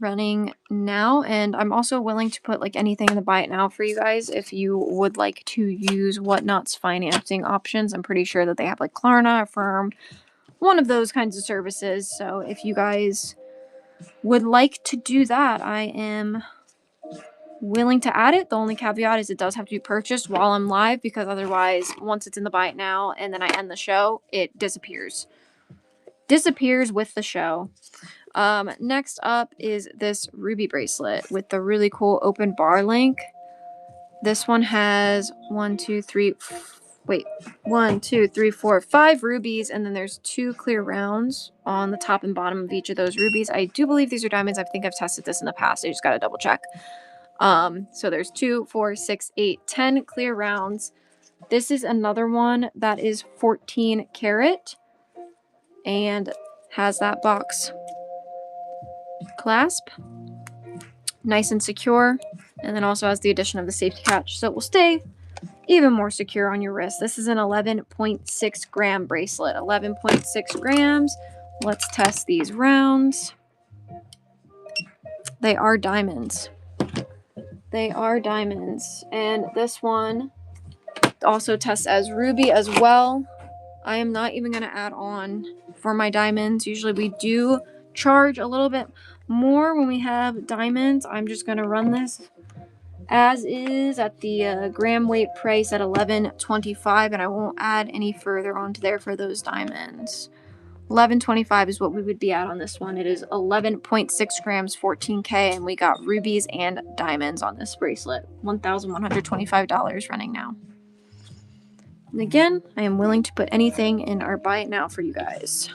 [SPEAKER 1] Running now, and I'm also willing to put like anything in the buy it now for you guys if you would like to use Whatnot's financing options. I'm pretty sure that they have like Klarna, Affirm, one of those kinds of services. So if you guys would like to do that, I am willing to add it. The only caveat is it does have to be purchased while I'm live, because otherwise, once it's in the buy it now and then I end the show, it disappears with the show. Next up is this ruby bracelet with the really cool open bar link. This one has 5 rubies, and then there's 2 clear rounds on the top and bottom of each of those rubies. I do believe these are diamonds. I think I've tested this in the past. I just got to double check. So there's 2, 4, 6, 8, 10 clear rounds. This is another one that is 14 karat and has that box clasp, nice and secure, and then also has the addition of the safety catch, so it will stay even more secure on your wrist. This is an 11.6 gram bracelet. 11.6 grams. Let's test these rounds. They are diamonds. And this one also tests as ruby as well. I am not even going to add on for my diamonds. Usually we do charge a little bit more when we have diamonds. I'm just going to run this as is at the gram weight price at $11.25, and I won't add any further onto there for those diamonds. $11.25 is what we would be at on this one. It is 11.6 grams, 14K, and we got rubies and diamonds on this bracelet. $1,125 running now. And again, I am willing to put anything in our buy it now for you guys.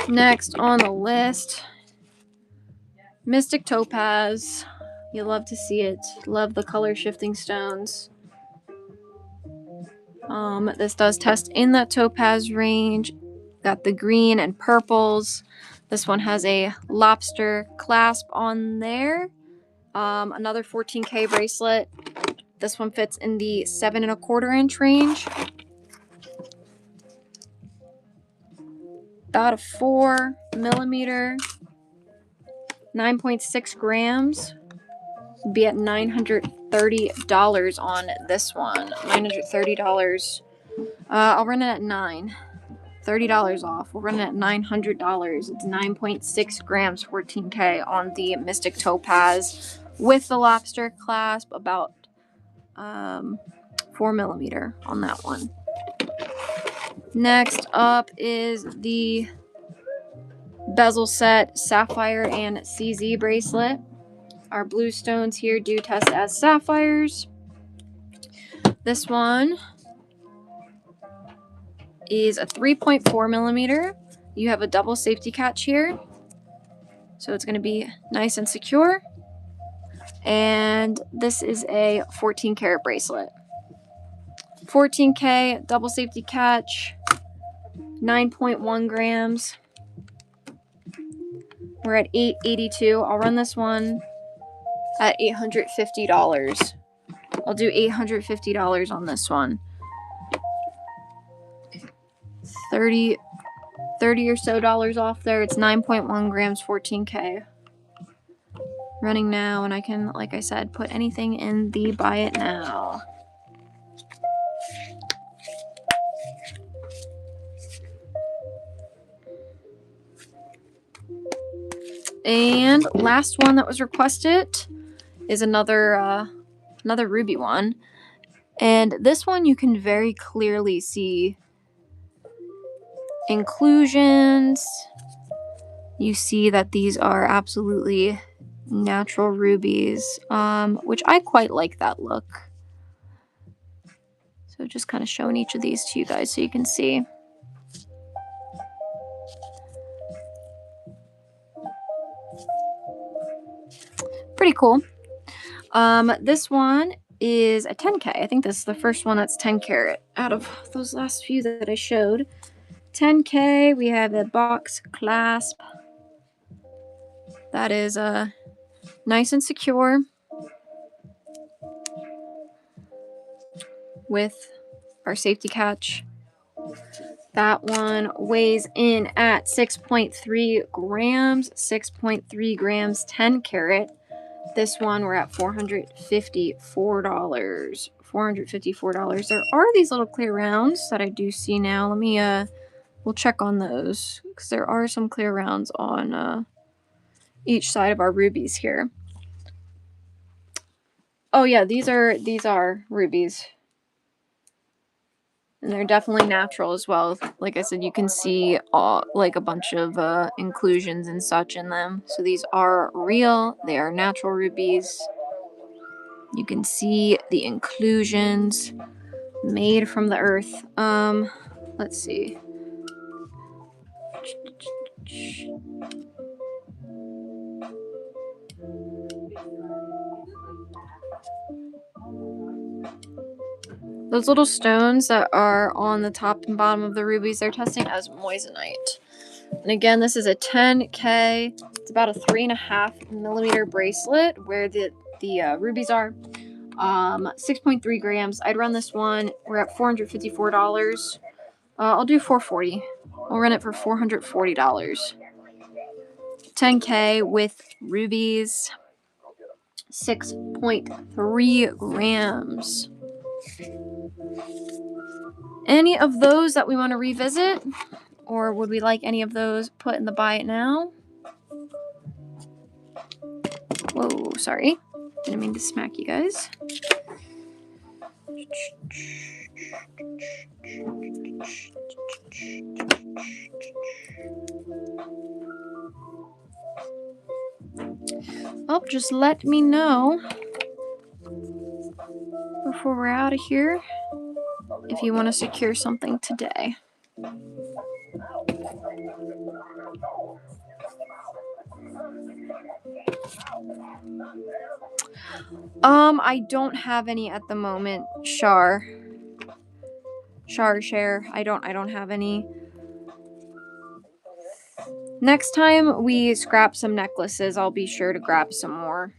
[SPEAKER 1] Next on the list, Mystic Topaz. You love to see it. Love the color shifting stones. This does test in that topaz range. Got the green and purples. This one has a lobster clasp on there. Another 14K bracelet. This one fits in the 7 1/4 inch range. About a 4mm, 9.6 grams. Be at $930 on this one. $930. I'll run it at $9. $30 off. We'll run it at $900. It's 9.6 grams, 14K on the Mystic Topaz with the lobster clasp. About 4mm on that one. Next up is the bezel set sapphire and CZ bracelet. Our blue stones here do test as sapphires. This one is a 3.4mm. You have a double safety catch here, so it's going to be nice and secure. And this is a 14 karat bracelet. 14K, double safety catch. 9.1 grams. We're at $882. I'll run this one at $850. I'll do $850 on this one. 30 or so dollars off there. It's 9.1 grams, 14K. Running now, and I can, like I said, put anything in the buy it now. And last one that was requested is another ruby one. And this one you can very clearly see inclusions. You see that these are absolutely natural rubies, which I quite like that look. So just kind of showing each of these to you guys so you can see. Pretty cool. This one is a 10K. I think this is the first one that's 10 karat out of those last few that I showed. 10K, we have a box clasp. That is nice and secure with our safety catch. That one weighs in at 6.3 grams, 6.3 grams, 10 karat. This one we're at $454. $454. There are these little clear rounds that I do see now. Let me we'll check on those because there are some clear rounds on each side of our rubies here. Oh yeah, these are rubies. And they're definitely natural as well. Like I said, you can see like a bunch of inclusions and such in them. So these are real. They are natural rubies. You can see the inclusions made from the earth. Let's see. Those little stones that are on the top and bottom of the rubies, they're testing as moissanite. And again, this is a 10K. It's about a 3.5 millimeter bracelet where the rubies are. 6.3 grams. I'd run this one. We're at $454. I'll do $440. I'll run it for $440. 10K with rubies. 6.3 grams. Any of those that we want to revisit? Or would we like any of those put in the buy it now? Whoa, sorry. Didn't mean to smack you guys. Oh, just let me know before we're out of here if you want to secure something today. I don't have any at the moment. Share. I don't have any. Next time we scrap some necklaces, I'll be sure to grab some more.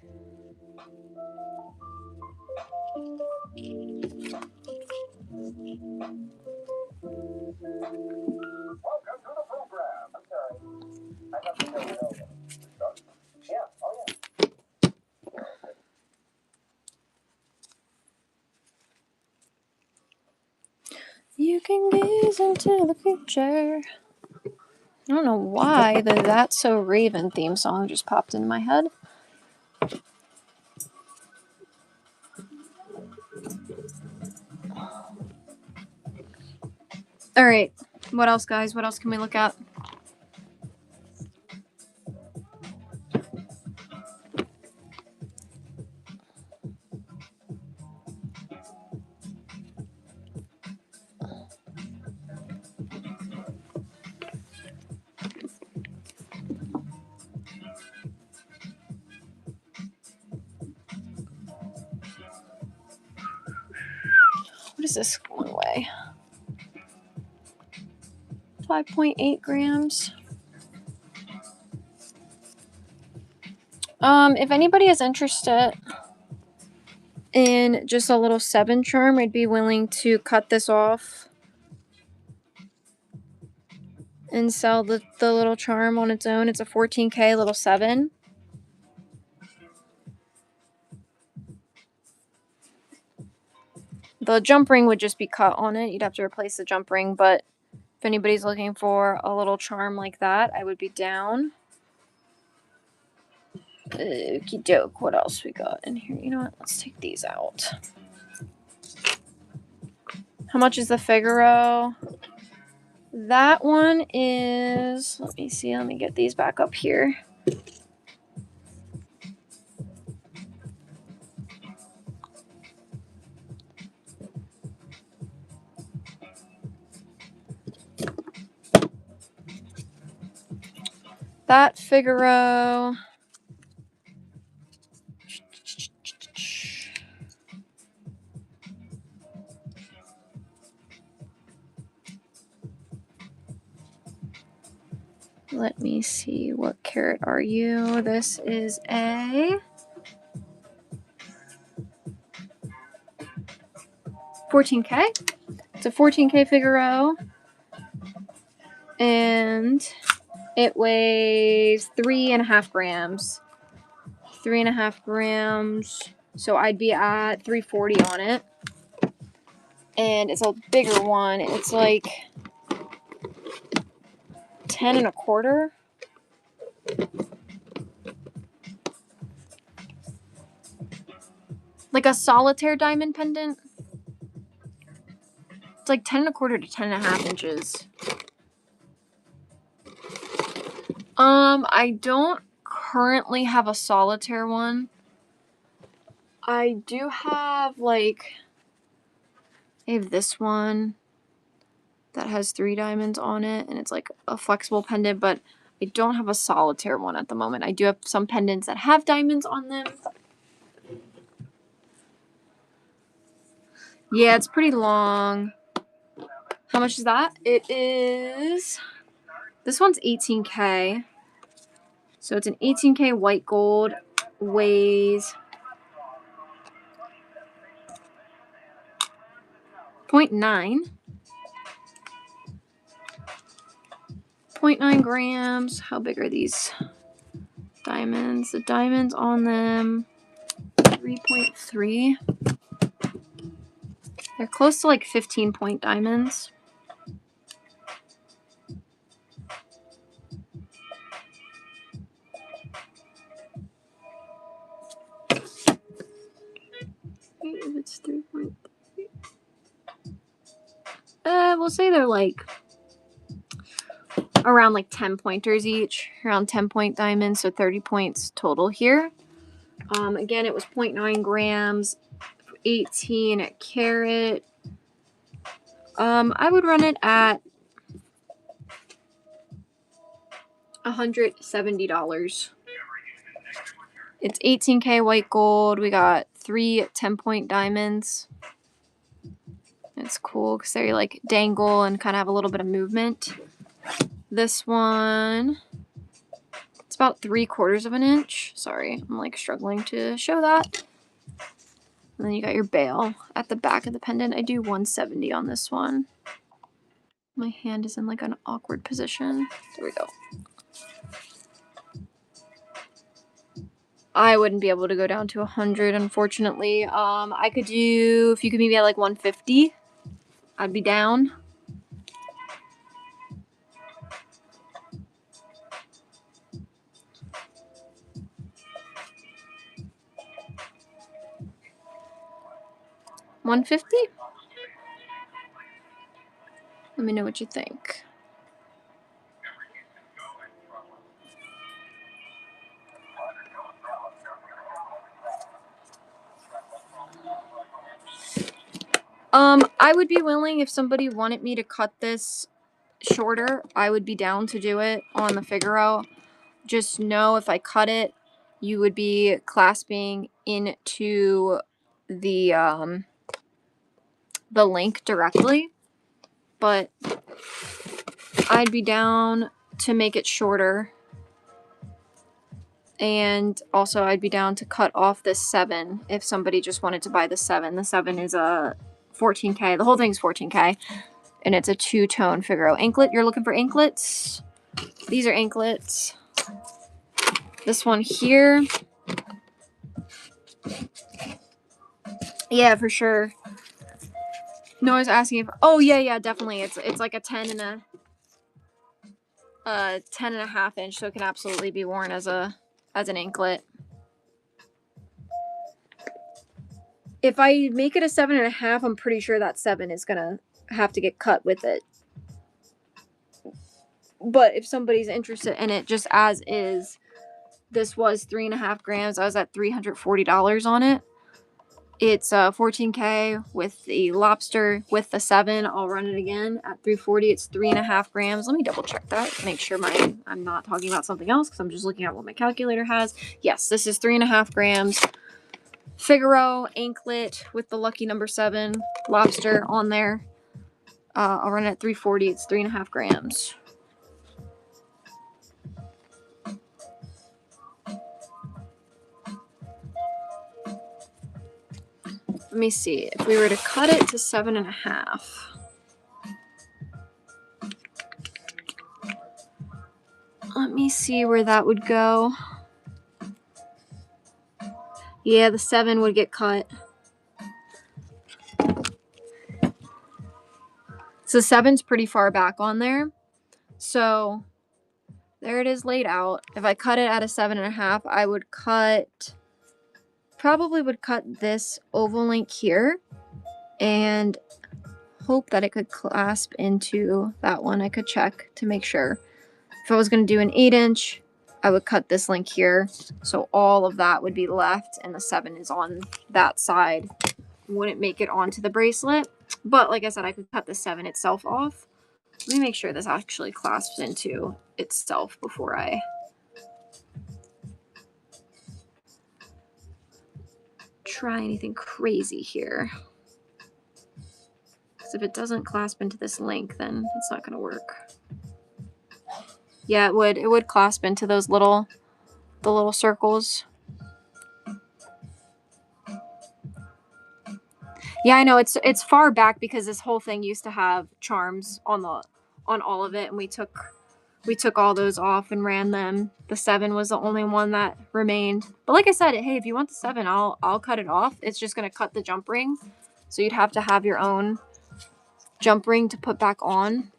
[SPEAKER 1] You can gaze into the future. I don't know why the That's So Raven theme song just popped into my head. All right. What else, guys? What else can we look at? What is this going away? 5.8 grams. If anybody is interested in just a little 7 charm, I'd be willing to cut this off and sell the little charm on its own. It's a 14K little 7. The jump ring would just be cut on it. You'd have to replace the jump ring, but if anybody's looking for a little charm like that, I would be down. Okie doke. What else we got in here? You know what? Let's take these out. How much is the Figaro? That one is, let me see, let me get these back up here. That Figaro, let me see, what carat are you? This is a 14K. It's a 14K Figaro. And it weighs 3.5 grams. 3.5 grams. So I'd be at 340 on it. And it's a bigger one. It's like 10.25. Like a solitaire diamond pendant. It's like 10.25 to 10.5 inches. I don't currently have a solitaire one. I do have I have this one that has 3 diamonds on it, and it's like a flexible pendant, but I don't have a solitaire one at the moment. I do have some pendants that have diamonds on them. Yeah, it's pretty long. How much is that? It is, this one's 18K. So it's an 18K white gold, weighs 0.9. 0.9 grams. How big are these diamonds? The diamonds on them, 3.3. They're close to like 15-point diamonds. If it's 3.3. We'll say they're like around like 10 pointers each, around 10-point diamonds, so 30 points total here. Again, it was 0.9 grams, 18 carat. I would run it at $170. It's 18K white gold. We got 3 10-point diamonds. It's cool because they like dangle and kind of have a little bit of movement. This one, it's about 3/4 of an inch. Sorry, I'm like struggling to show that. And then you got your bail at the back of the pendant. I do 170 on this one. My hand is in like an awkward position. There we go. I wouldn't be able to go down to 100, unfortunately. I could do, if you could meet me at like 150, I'd be down. $150? Let me know what you think. I would be willing, if somebody wanted me to cut this shorter, I would be down to do it on the Figaro. Just know if I cut it, you would be clasping into the link directly. But I'd be down to make it shorter. And also I'd be down to cut off this 7 if somebody just wanted to buy the 7. The 7 is a 14K. The whole thing's 14K. And it's a 2-tone Figaro anklet. You're looking for anklets? These are anklets. This one here. Yeah, for sure. Noah's asking if, oh yeah, definitely. It's like a 10 and a 10.5 inch, so it can absolutely be worn as an anklet. If I make it a 7.5, I'm pretty sure that 7 is gonna have to get cut with it. But if somebody's interested in it just as is, this was 3.5 grams. I was at $340 on it. It's 14K with the lobster with the 7. I'll run it again at $340. It's 3.5 grams. Let me double check that. Make sure I'm not talking about something else because I'm just looking at what my calculator has. Yes, this is 3.5 grams. Figaro anklet with the lucky number 7 lobster on there. I'll run it at $340. It's 3.5 grams. Let me see. If we were to cut it to 7.5. Let me see where that would go. Yeah, the 7 would get cut. So 7's pretty far back on there. So there it is laid out. If I cut it at a 7.5, I would probably cut this oval link here and hope that it could clasp into that one. I could check to make sure. If I was going to do an 8-inch, I would cut this link here. So all of that would be left and the 7 is on that side. Wouldn't make it onto the bracelet. But like I said, I could cut the 7 itself off. Let me make sure this actually clasps into itself before I try anything crazy here. Because if it doesn't clasp into this link, then it's not going to work. Yeah, it would clasp into those the little circles. Yeah, I know it's far back because this whole thing used to have charms on all of it, and we took all those off and ran them. The 7 was the only one that remained. But like I said, hey, if you want the 7, I'll cut it off. It's just gonna cut the jump ring, so you'd have to have your own jump ring to put back on.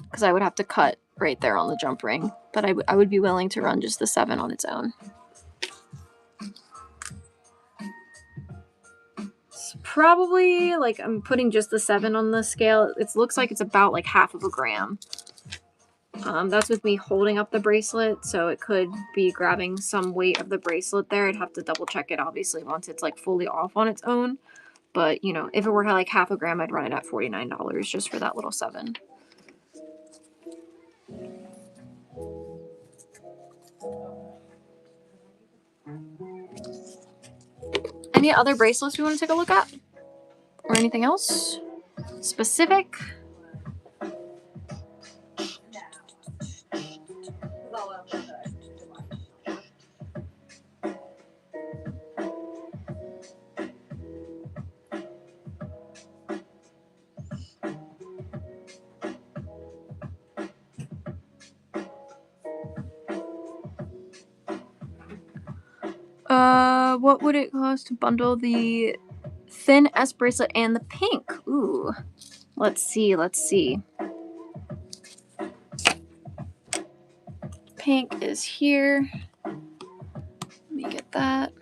[SPEAKER 1] Because I would have to cut right there on the jump ring, but I would be willing to run just the 7 on its own. It's probably like I'm putting just the 7 on the scale. It looks like it's about like 1/2 gram. That's with me holding up the bracelet, so it could be grabbing some weight of the bracelet there. I'd have to double check it obviously once it's like fully off on its own. But you know, if it were like 1/2 gram, I'd run it at $49 just for that little 7. Any other bracelets we want to take a look at? Or anything else specific? What would it cost to bundle the thin S bracelet and the pink? Ooh, let's see. Pink is here. Let me get that.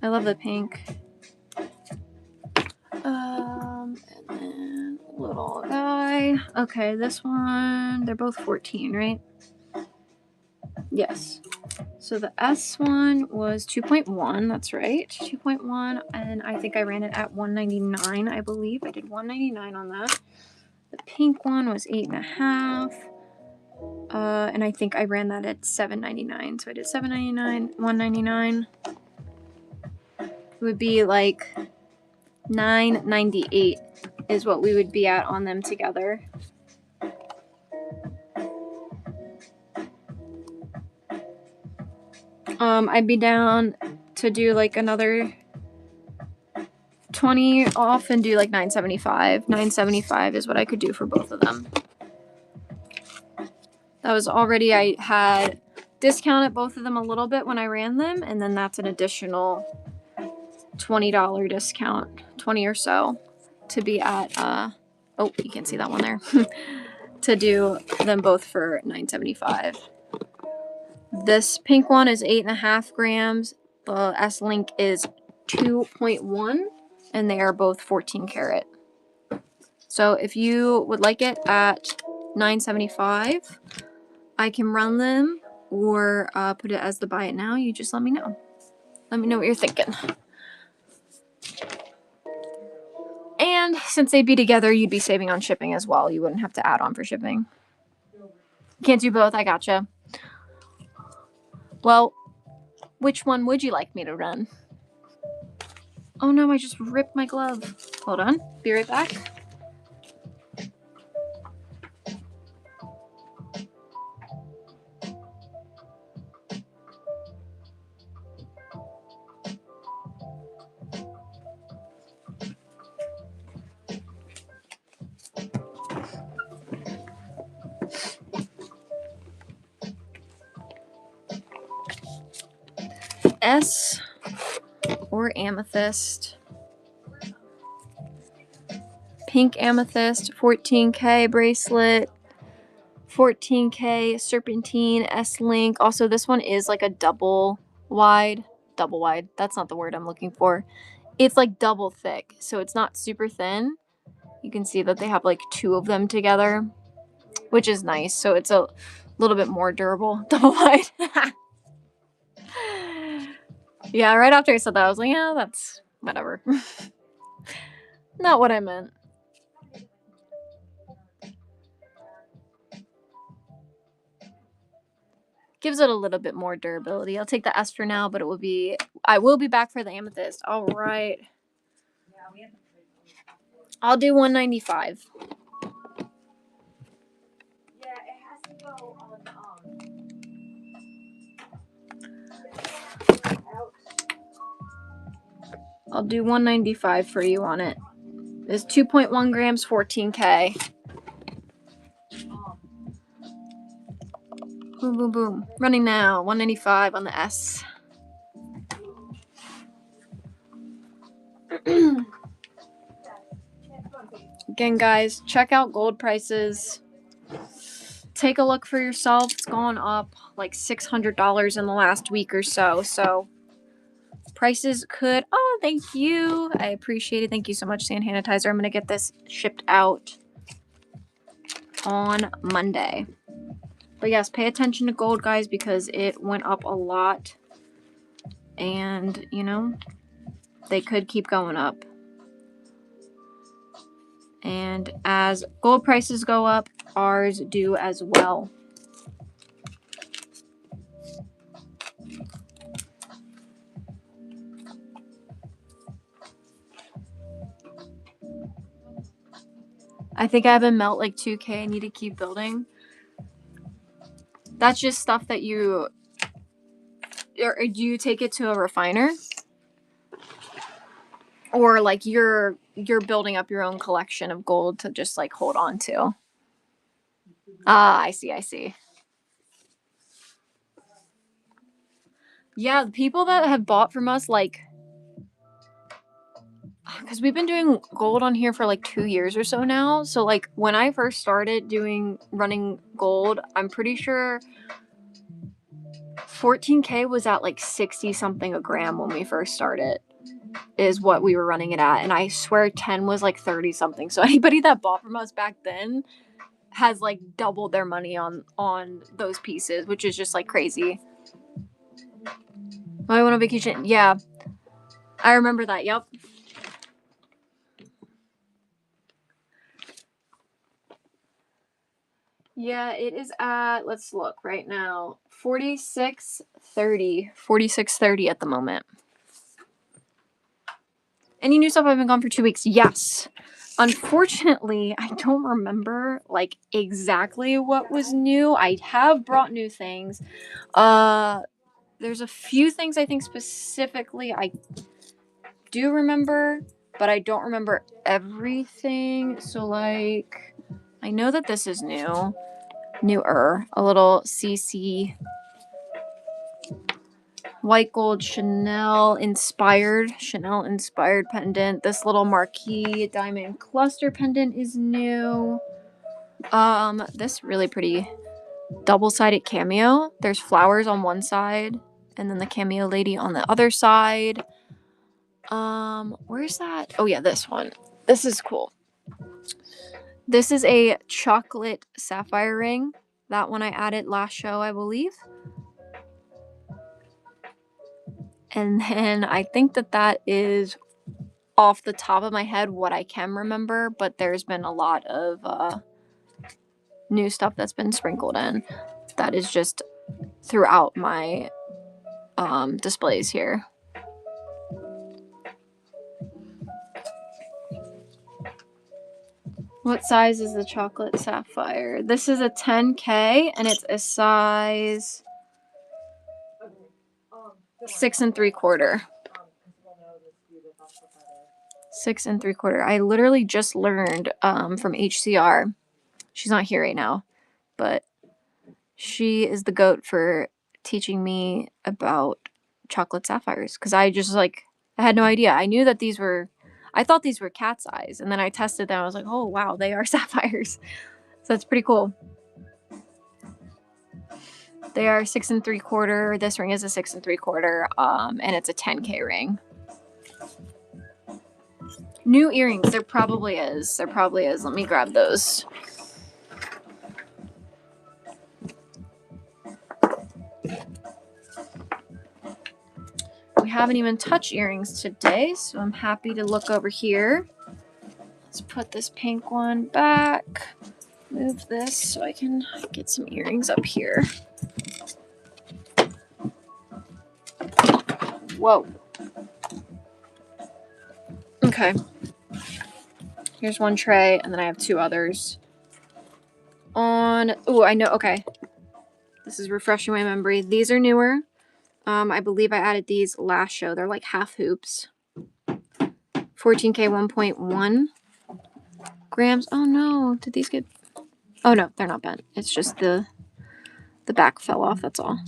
[SPEAKER 1] I love the pink. And then little guy. Okay, this one, they're both 14, right? Yes. So the S one was 2.1, that's right. 2.1, and I think I ran it at $199, I believe. I did $199 on that. The pink one was 8.5. And I think I ran that at $7.99. So I did $7.99, $199. It would be like $9.98 is what we would be at on them together. I'd be down to do like another 20 off and do like $9.75. $9.75 is what I could do for both of them. That was already, I had discounted both of them a little bit when I ran them, and then that's an additional $20 discount, 20 or so, to be at oh, you can see that one there. To do them both for $9.75. This pink one is 8.5 grams. The S-Link is 2.1, and they are both 14 karat. So if you would like it at $9.75, I can run them or put it as the buy it now. You just let me know. Let me know what you're thinking. And since they'd be together, you'd be saving on shipping as well. You wouldn't have to add on for shipping. Can't do both. I gotcha. Well, which one would you like me to run? Oh no, I just ripped my glove. Hold on. Be right back. S or amethyst. Pink amethyst, 14K bracelet, 14K serpentine, S-Link. Also, this one is like a double wide. That's not the word I'm looking for. It's like double thick, so it's not super thin. You can see that they have like two of them together, which is nice. So it's a little bit more durable. Double wide. Yeah, right after I said that, I was like, yeah, that's whatever. Not what I meant. Gives it a little bit more durability. I'll take the S for now, but I will be back for the amethyst. All right. I'll do $195.
[SPEAKER 3] Yeah, it has to go on,
[SPEAKER 1] I'll do $195 for you on it. It's 2.1 grams, 14K. Boom, boom, boom. Running now. $195 on the S. Again, guys, check out gold prices. Take a look for yourself. It's gone up like $600 in the last week or so. So prices could. Oh, thank you. I appreciate it. Thank you so much, Sand Sanitizer. I'm going to get this shipped out on Monday. But yes, pay attention to gold, guys, because it went up a lot. And, you know, they could keep going up. And as gold prices go up, ours do as well. I think I have a melt like 2K. I need to keep building. That's just stuff that you... Or do you take it to a refiner? Or like you're building up your own collection of gold to just like hold on to? Ah, I see. Yeah, the people that have bought from us, like... Because we've been doing gold on here for like 2 years or so now. So like when I first started running gold, I'm pretty sure 14K was at like 60 something a gram when we first started, is what we were running it at. And I swear 10 was like 30 something. So anybody that bought from us back then has like doubled their money on those pieces, which is just like crazy. Oh, I went on vacation. Yeah, I remember that. Yep. Yeah, it is at, let's look right now, 46.30 at the moment. Any new stuff? I've been gone for 2 weeks. Yes. Unfortunately, I don't remember like exactly what was new. I have brought new things. There's a few things I think specifically I do remember, but I don't remember everything. So like, I know that this is newer. A little CC white gold Chanel inspired pendant. This little marquee diamond cluster pendant is new. This really pretty double-sided cameo. There's flowers on one side and then the cameo lady on the other side. Where's that? Oh yeah, this one. This is cool. This is a chocolate sapphire ring. That one I added last show, I believe. And then I think that is off the top of my head what I can remember, but there's been a lot of new stuff that's been sprinkled in. That is just throughout my displays here. What size is the chocolate sapphire? This is a 10K and it's a size 6 3/4. 6 3/4. I literally just learned from HCR. She's not here right now, but she is the goat for teaching me about chocolate sapphires because I had no idea. I thought these were cat's eyes, and then I tested them. I was like, oh wow, they are sapphires. So that's pretty cool. They are 6 3/4. This ring is a 6 3/4, and it's a 10K ring. New earrings. There probably is. Let me grab those. We haven't even touched earrings today, so I'm happy to look over here. Let's put this pink one back. Move this so I can get some earrings up here. Whoa. Okay. Here's one tray, and then I have 2 others. Oh, I know. Okay. This is refreshing my memory. These are newer. I believe I added these last show. They're like half hoops. 14K 1.1 grams. Oh no, did these get... Oh no, they're not bent. It's just the back fell off, that's all.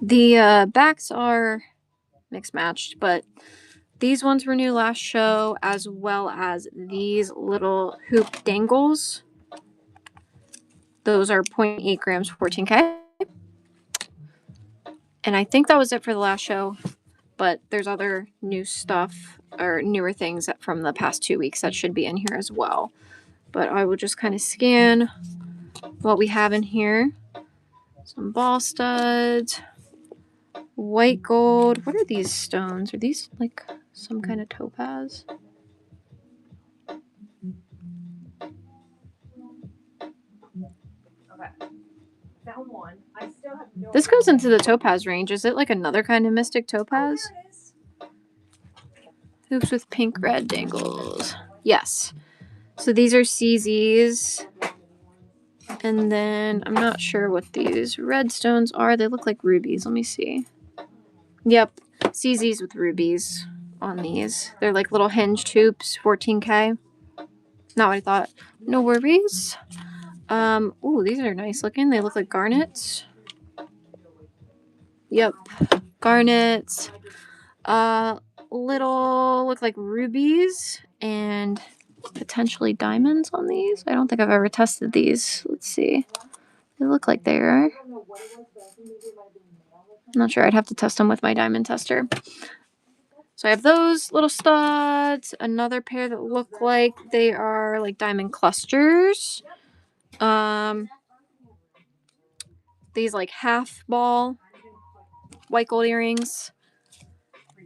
[SPEAKER 1] The backs are mixed matched, but these ones were new last show, as well as these little hoop dangles. Those are 0.8 grams, 14K. And I think that was it for the last show, but there's other new stuff or newer things from the past 2 weeks that should be in here as well. But I will just kind of scan what we have in here. Some ball studs, white gold. What are these stones? Are these like some kind of topaz?
[SPEAKER 3] Found one. I still have no
[SPEAKER 1] This goes into the topaz range. Is it like another kind of mystic topaz? Hoops with pink red dangles. Yes. So these are CZs. And then I'm not sure what these red stones are. They look like rubies. Let me see. Yep. CZs with rubies on these. They're like little hinged hoops. 14K. Not what I thought. No worries. Ooh, these are nice looking. They look like garnets. Yep. Garnets. Little look like rubies and potentially diamonds on these. I don't think I've ever tested these. Let's see. They look like they are. I'm not sure. I'd have to test them with my diamond tester. So I have those little studs. Another pair that look like they are like diamond clusters. These like half ball white gold earrings.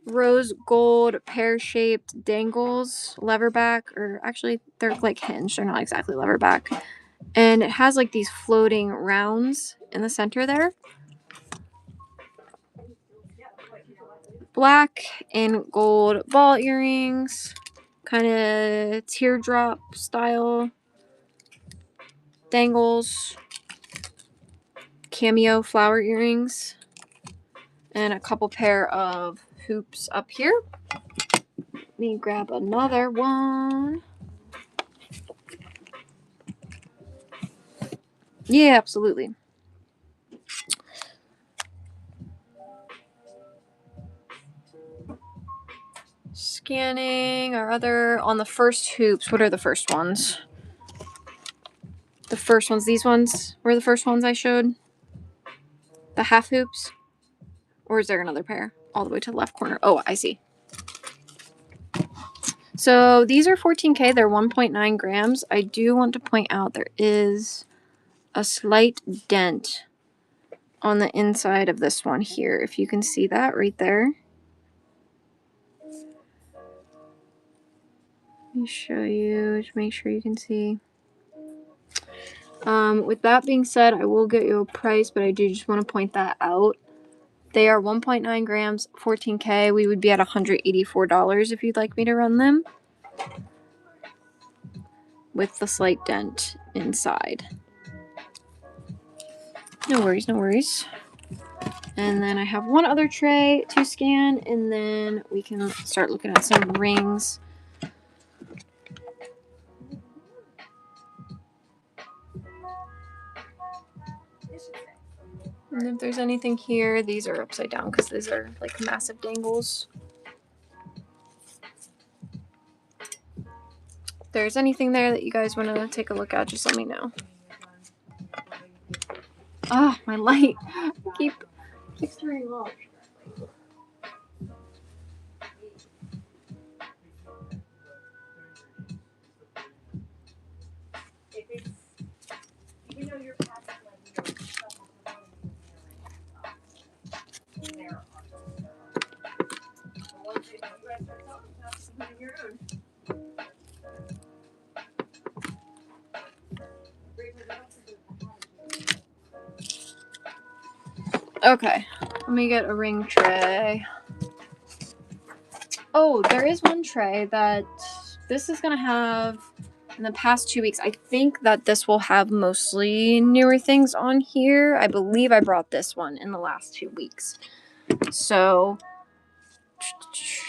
[SPEAKER 1] Rose gold pear-shaped dangles, leverback, or actually they're like hinged. They're not exactly leverback. And it has like these floating rounds in the center there. black and gold ball earrings, kind of teardrop style dangles, cameo flower earrings, and a couple pair of hoops up here. Let me grab another one. Yeah, absolutely. Scanning our other, on the first hoops, what are the first ones? The first ones, these ones were the first ones I showed. The half hoops? Or is there another pair? All the way to the left corner. Oh, I see. So these are 14K. They're 1.9 grams. I do want to point out there is a slight dent on the inside of this one here. If you can see that right there. Let me show you to make sure you can see. With that being said, I will get you a price, but I do just want to point that out. They are 1.9 grams, 14K. We would be at $184 if you'd like me to run them. With the slight dent inside. No worries, no worries. And then I have one other tray to scan, and then we can start looking at some rings. And if there's anything here, these are upside down because these are like massive dangles. If there's anything there that you guys want to take a look at, just let me know. Ah, my light keeps turning off.
[SPEAKER 3] If it's, even though you're past like, you know, stuff on there are the ones that you guys are telling us to put in your own.
[SPEAKER 1] Okay, let me get a ring tray. Oh, there is one tray that this is gonna have in the past 2 weeks. I think that this will have mostly newer things on here. I believe I brought this one in the last 2 weeks. So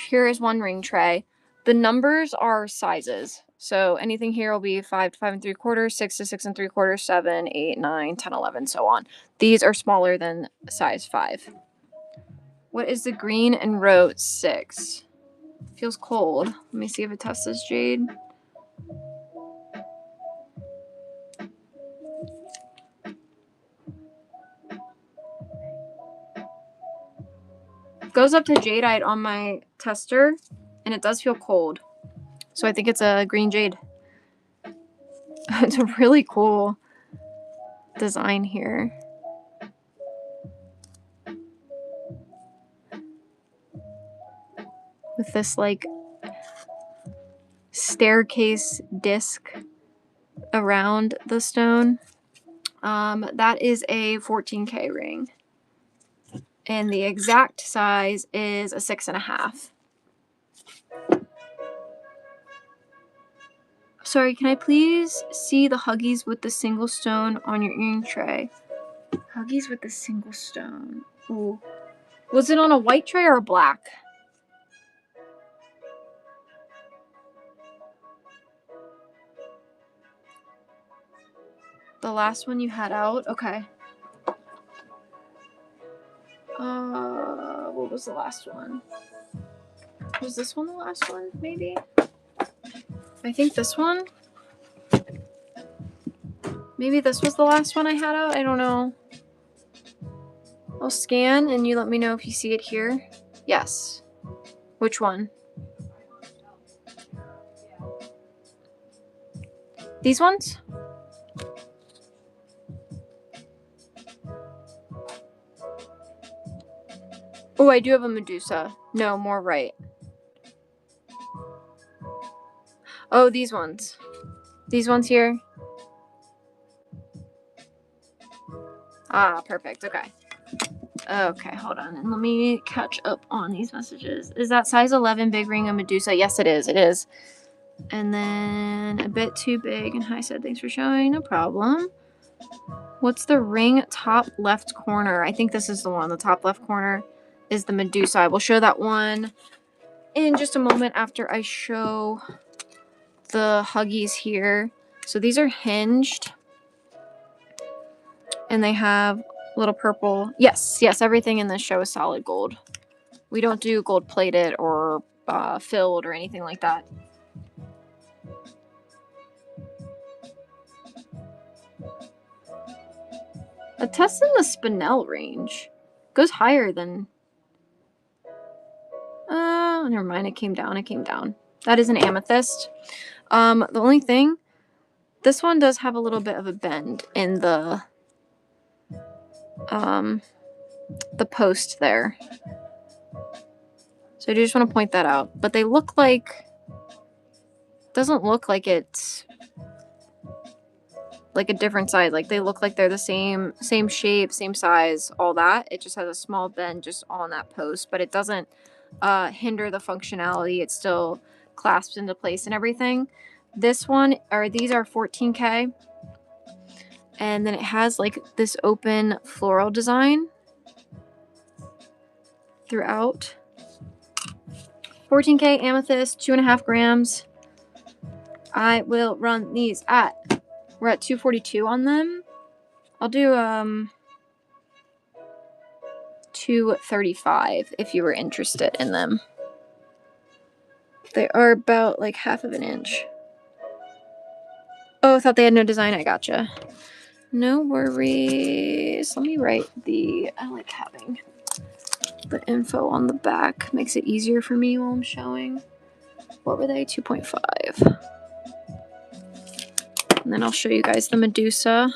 [SPEAKER 1] here is one ring tray. The numbers are sizes. So anything here will be 5 to 5 3/4, 6 to 6 3/4, 7, 8, 9, 10, 11, so on. These are smaller than size 5. What is the green and rote 6? Feels cold. Let me see if it tests this jade. Goes up to jadeite on my tester, and it does feel cold. So I think it's a green jade. It's a really cool design here. With this like staircase disc around the stone. That is a 14K ring. And the exact size is a 6.5. Sorry, can I please see the Huggies with the single stone on your earring tray? Huggies with the single stone. Ooh. Was it on a white tray or a black? The last one you had out? Okay. What was the last one? Was this one the last one, maybe? I think this one? Maybe this was the last one I had out? I don't know. I'll scan and you let me know if you see it here. Yes. Which one? These ones? Oh, I do have a Medusa. No, more right. Oh, these ones. These ones here. Ah, perfect. Okay. Okay, hold on. And let me catch up on these messages. Is that size 11 big ring of Medusa? Yes, it is. It is. And then a bit too big. And Hi said, thanks for showing. No problem. What's the ring top left corner? I think this is the one. The top left corner is the Medusa. I will show that one in just a moment after I show the Huggies here. So these are hinged. And they have little purple. Yes, everything in this show is solid gold. We don't do gold plated or filled or anything like that. A test in the Spinel range goes higher than. Never mind. It came down. That is an amethyst. The only thing, this one does have a little bit of a bend in the post there. So I just want to point that out. But they look like, doesn't look like it's like a different size. Like they look like they're the same shape, same size, all that. It just has a small bend just on that post, but it doesn't hinder the functionality. It still clasps into place and everything. This one, or these are 14K. And then it has like this open floral design throughout. 14K amethyst, 2.5 grams. I will run these at, we're at 242 on them. I'll do 235 if you were interested in them. They are about like 1/2 inch. Oh, I thought they had no design. I gotcha. No worries. Let me write I like having the info on the back. Makes it easier for me while I'm showing. What were they? 2.5. And then I'll show you guys the Medusa.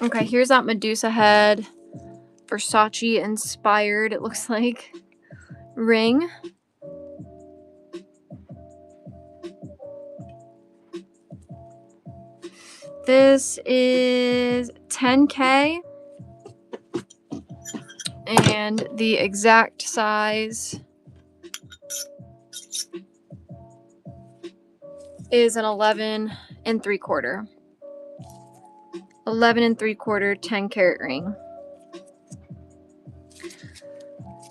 [SPEAKER 1] Okay, here's that Medusa head. Versace inspired, it looks like. Ring. This is 10K. And the exact size is an 11 3/4. 11 3/4 10-carat ring.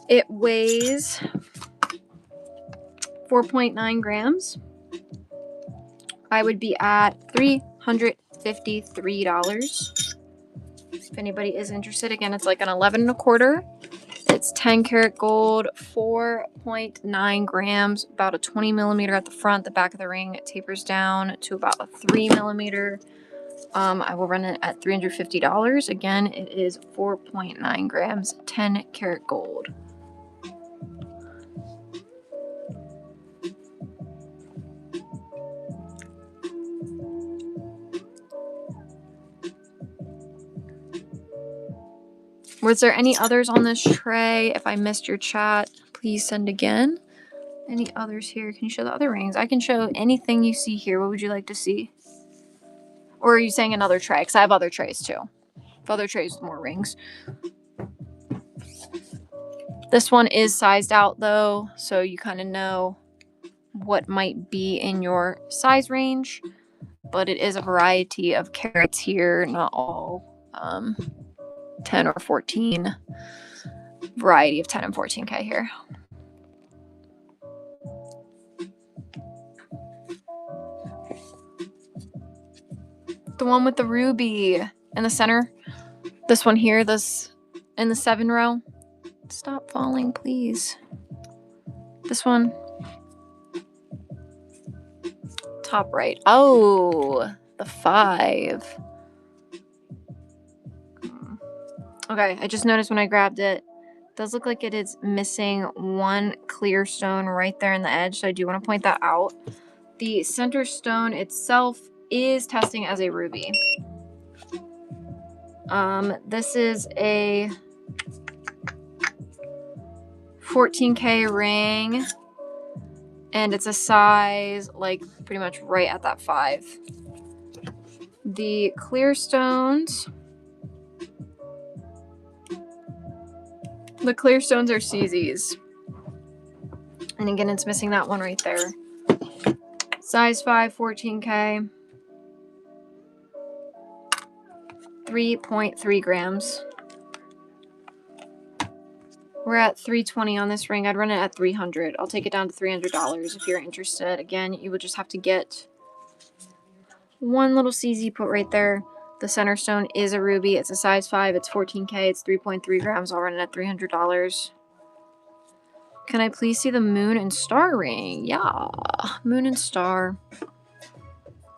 [SPEAKER 1] It weighs 4.9 grams. I would be at $353. If anybody is interested, again, it's like an 11 1/4. It's 10-carat gold, 4.9 grams, about a 20 millimeter at the front. The back of the ring tapers down to about a 3 millimeter. I will run it at $350. Again, it is 4.9 grams, 10-carat gold. Was there any others on this tray? If I missed your chat, please send again. Any others here? Can you show the other rings? I can show anything you see here. What would you like to see? Or are you saying another tray? Because I have other trays too. Other trays with more rings. This one is sized out though, so you kind of know what might be in your size range. But it is a variety of carats here, not all 10 or 14. Variety of 10 and 14K here. The one with the ruby in the center. This one here, this in the 7 row. Stop falling, please. This one. Top right. Oh, the 5. Okay, I just noticed when I grabbed it, it does look like it is missing one clear stone right there in the edge, so I do want to point that out. The center stone itself is testing as a ruby. This is a 14K ring, and it's a size like pretty much right at that 5. The clear stones. The clear stones are CZs. And again, it's missing that one right there. Size 5, 14K. 3.3 grams. We're at $320 on this ring. I'd run it at $300. I'll take it down to $300 if you're interested. Again, you would just have to get one little CZ put right there. The center stone is a ruby. It's a size 5. It's 14K. It's 3.3 grams. I'll run it at $300. Can I please see the moon and star ring? Yeah, moon and star.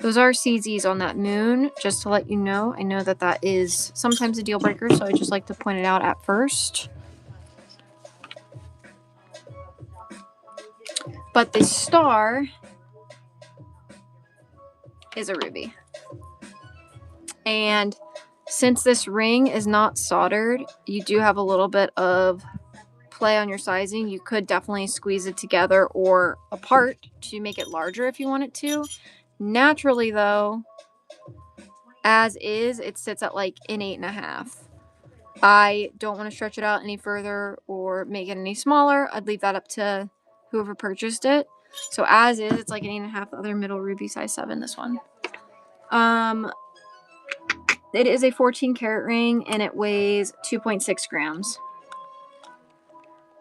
[SPEAKER 1] Those are CZs on that moon, just to let you know. I know that that is sometimes a deal breaker, so I just like to point it out at first. But the star is a ruby. And since this ring is not soldered, you do have a little bit of play on your sizing. You could definitely squeeze it together or apart to make it larger if you want it to. Naturally, though, as is, it sits at like an 8.5. I don't want to stretch it out any further or make it any smaller. I'd leave that up to whoever purchased it. So as is, it's like an 8.5. The other middle ruby, size 7, this one. It is a 14-karat ring, and it weighs 2.6 grams.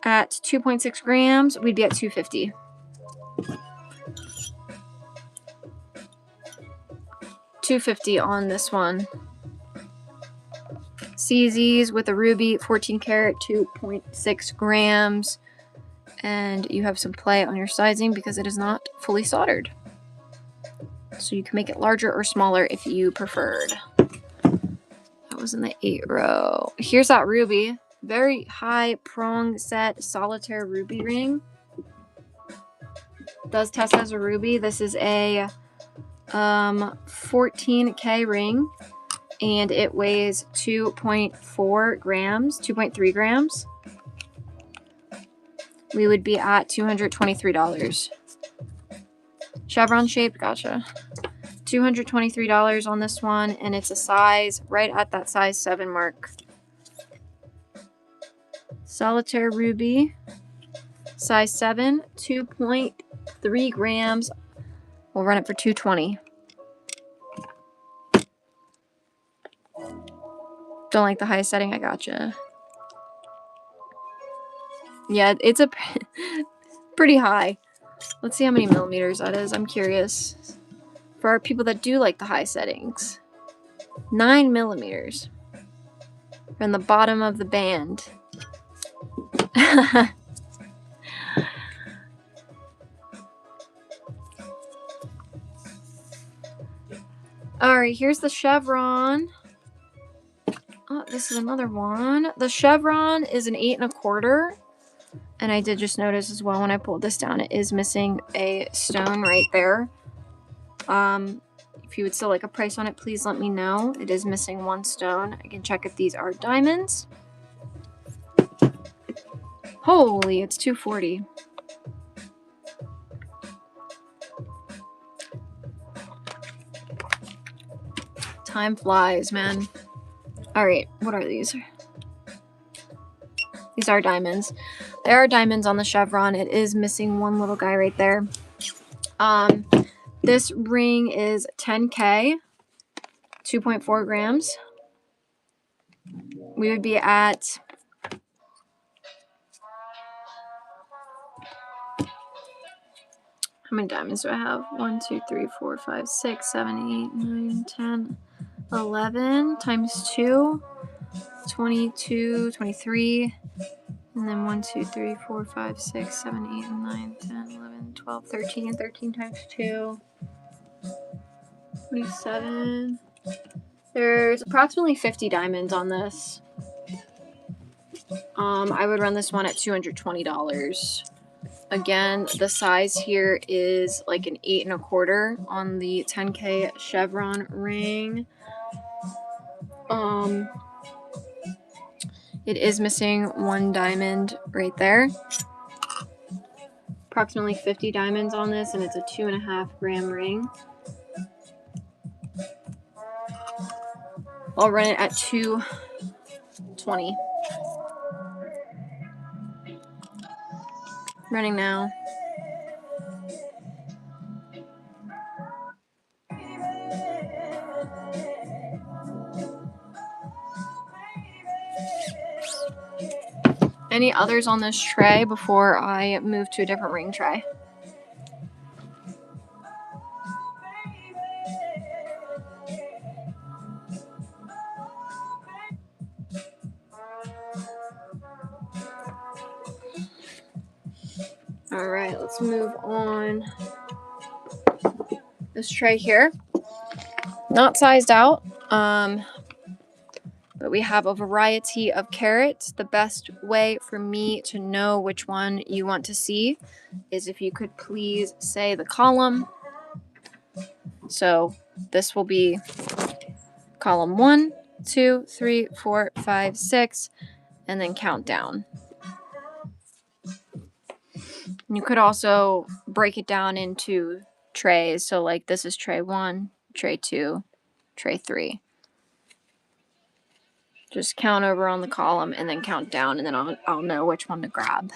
[SPEAKER 1] At 2.6 grams, we'd be at $250. $250 on this one. CZs with a ruby, 14 karat, 2.6 grams. And you have some play on your sizing because it is not fully soldered. So you can make it larger or smaller if you preferred. That was in the 8 row. Here's that ruby. Very high prong set solitaire ruby ring. Does test as a ruby. This is a 14K ring, and it weighs 2.4 grams, 2.3 grams. We would be at $223. Chevron shaped, gotcha. $223 on this one, and it's a size right at that size 7 mark. Solitaire ruby, size 7, 2.3 grams. We'll run it for $220. Don't like the highest setting? I gotcha. Yeah, it's a pretty high. Let's see how many millimeters that is. I'm curious. For our people that do like the high settings. 9 millimeters. From the bottom of the band. Alright, here's the chevron. Oh, this is another one. The chevron is an 8 1/4. And I did just notice as well when I pulled this down, it is missing a stone right there. If you would still like a price on it, please let me know. It is missing 1 stone. I can check if these are diamonds. Holy, it's $240. Time flies, man. All right, what are these? These are diamonds. There are diamonds on the chevron. It is missing 1 little guy right there. This ring is 10K, 2.4 grams. We would be at how many diamonds do I have? 1, 2, 3, 4, 5, 6, 7, 8, 9, 10, 11 times 2, 22, 23. And then 1, 2, 3, 4, 5, 6, 7, 8, 9, 10, 11, 12, 13. 13 times 2. 27. There's approximately 50 diamonds on this. I would run this one at $220. Again, the size here is like an 8 1/4 on the 10K chevron ring. It is missing 1 diamond right there. Approximately 50 diamonds on this, and it's a 2.5 gram ring. I'll run it at 220. Running now. Any others on this tray before I move to a different ring tray? All right, let's move on. This tray here, not sized out, but we have a variety of carrots. The best way for me to know which one you want to see is if you could please say the column. So this will be column 1, 2, 3, 4, 5, 6, and then count down. You could also break it down into trays. So like this is tray 1, tray 2, tray 3. Just count over on the column and then count down, and then I'll know which one to grab.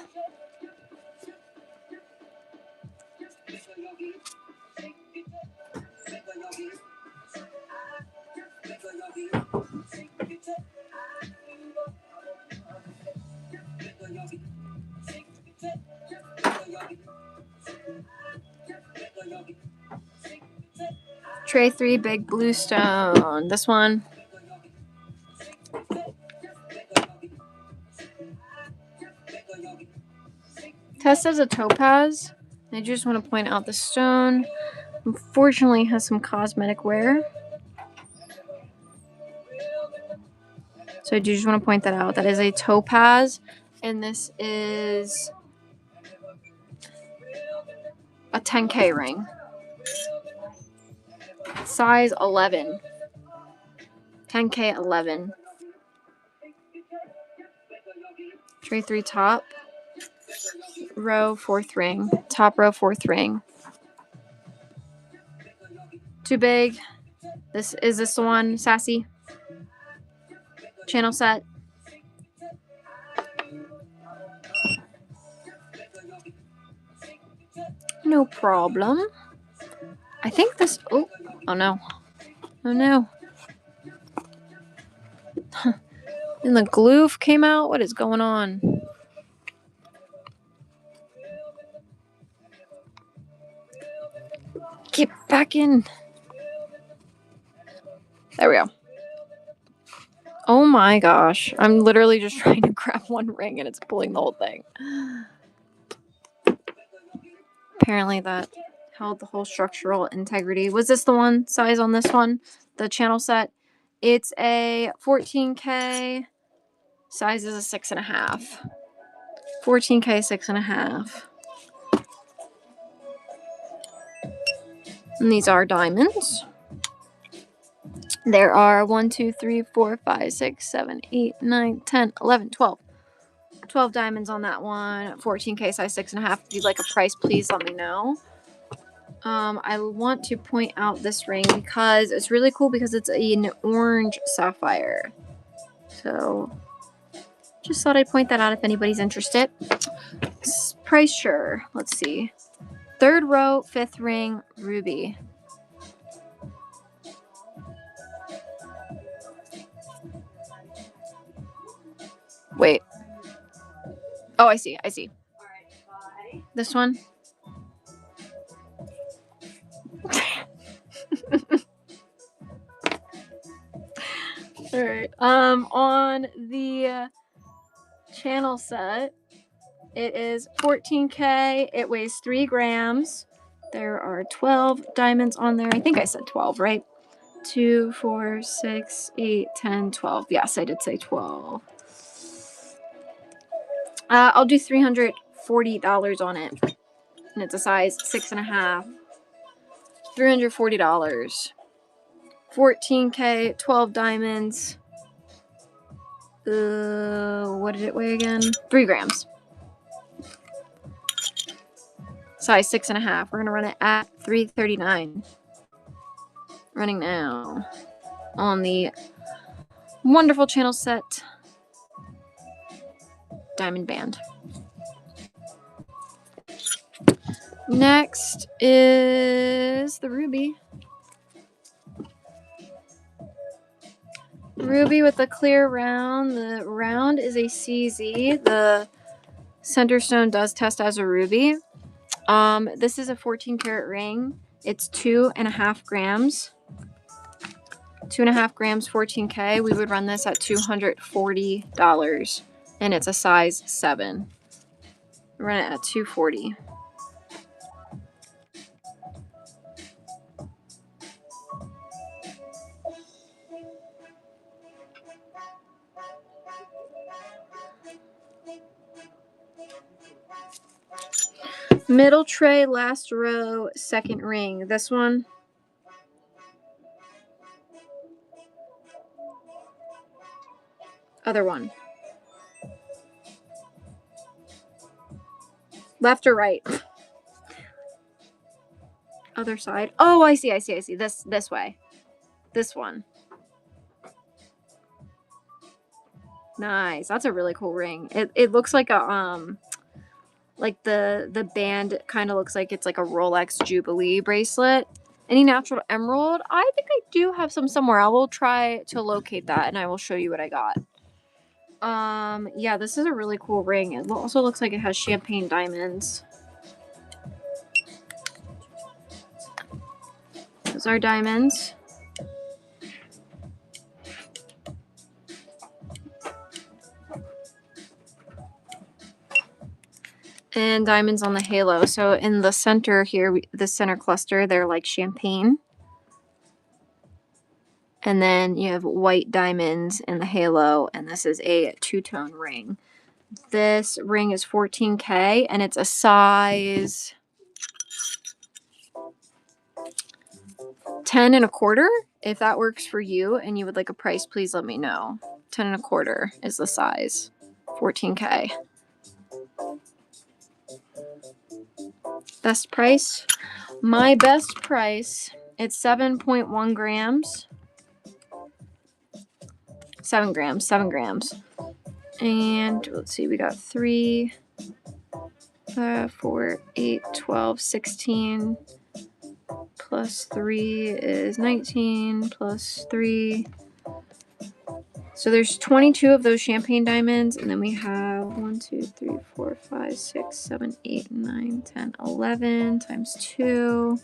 [SPEAKER 1] Tray 3, big blue stone. This one. Test as a topaz. I just want to point out the stone unfortunately has some cosmetic wear. So I do just want to point that out. That is a topaz, and this is a 10K ring. Size 11. 10K 11. Tray 3 top. Row 4th ring. Top row 4th ring. Too big. This the one, Sassy? Channel set. No problem. I think this. Oh no. Oh no. And the glue came out. What is going on? Get back in. There we go. Oh my gosh. I'm literally just trying to grab one ring and it's pulling the whole thing. Apparently that held the whole structural integrity. Was this the one size on this one? The channel set? It's a 14K. Size is a 6.5. 14K 6.5. And these are diamonds. There are 1, 2, 3, 4, 5, 6, 7, 8, 9, 10, 11, 12. 12 diamonds on that one. 14K size 6.5. If you'd like a price, please let me know. I want to point out this ring because it's really cool because it's an orange sapphire. So just thought I'd point that out if anybody's interested. Price sure. Let's see. 3rd row, 5th ring, ruby. Wait. Oh, I see. This one. All right. On the channel set, it is 14K. It weighs 3 grams. There are 12 diamonds on there. I think I said 12, right? 2, 4, 6, 8, 10, 12. Yes, I did say 12. I'll do $340 on it. And it's a size 6.5. $340 14K, 12 diamonds. What did it weigh again? 3 grams. Size 6.5. We're gonna run it at 339. Running now on the wonderful channel set diamond band. Next is the ruby. Ruby with the clear round. The round is a CZ. The center stone does test as a ruby. This is a 14 karat ring. It's 2.5 grams. 2.5 grams, 14K. We would run this at $240, and it's a size 7. Run it at $240. Middle tray, last row, second ring. This one. Other one. Left or right? Other side. Oh, I see. This way. This one. Nice. That's a really cool ring. It looks like a like the band kind of looks like it's like a Rolex Jubilee bracelet. Any natural emerald? I think I do have some somewhere. I will try to locate that and I will show you what I got. Yeah, this is a really cool ring. It also looks like it has champagne diamonds. Those are diamonds. And diamonds on the halo. So in the center here, the center cluster, they're like champagne. And then you have white diamonds in the halo, and this is a two-tone ring. This ring is 14K, and it's a size 10.25. If that works for you and you would like a price, please let me know. 10.25 is the size. 14K. Best price? My best price, it's 7.1 grams. 7 grams. And let's see, we got 3, 4, 8, 12, 16. Plus 3 is 19, plus 3. So there's 22 of those champagne diamonds, and then we have 1, 2, 3, 4, 5, 6, 7, 8, 9, 10, 11 times 2.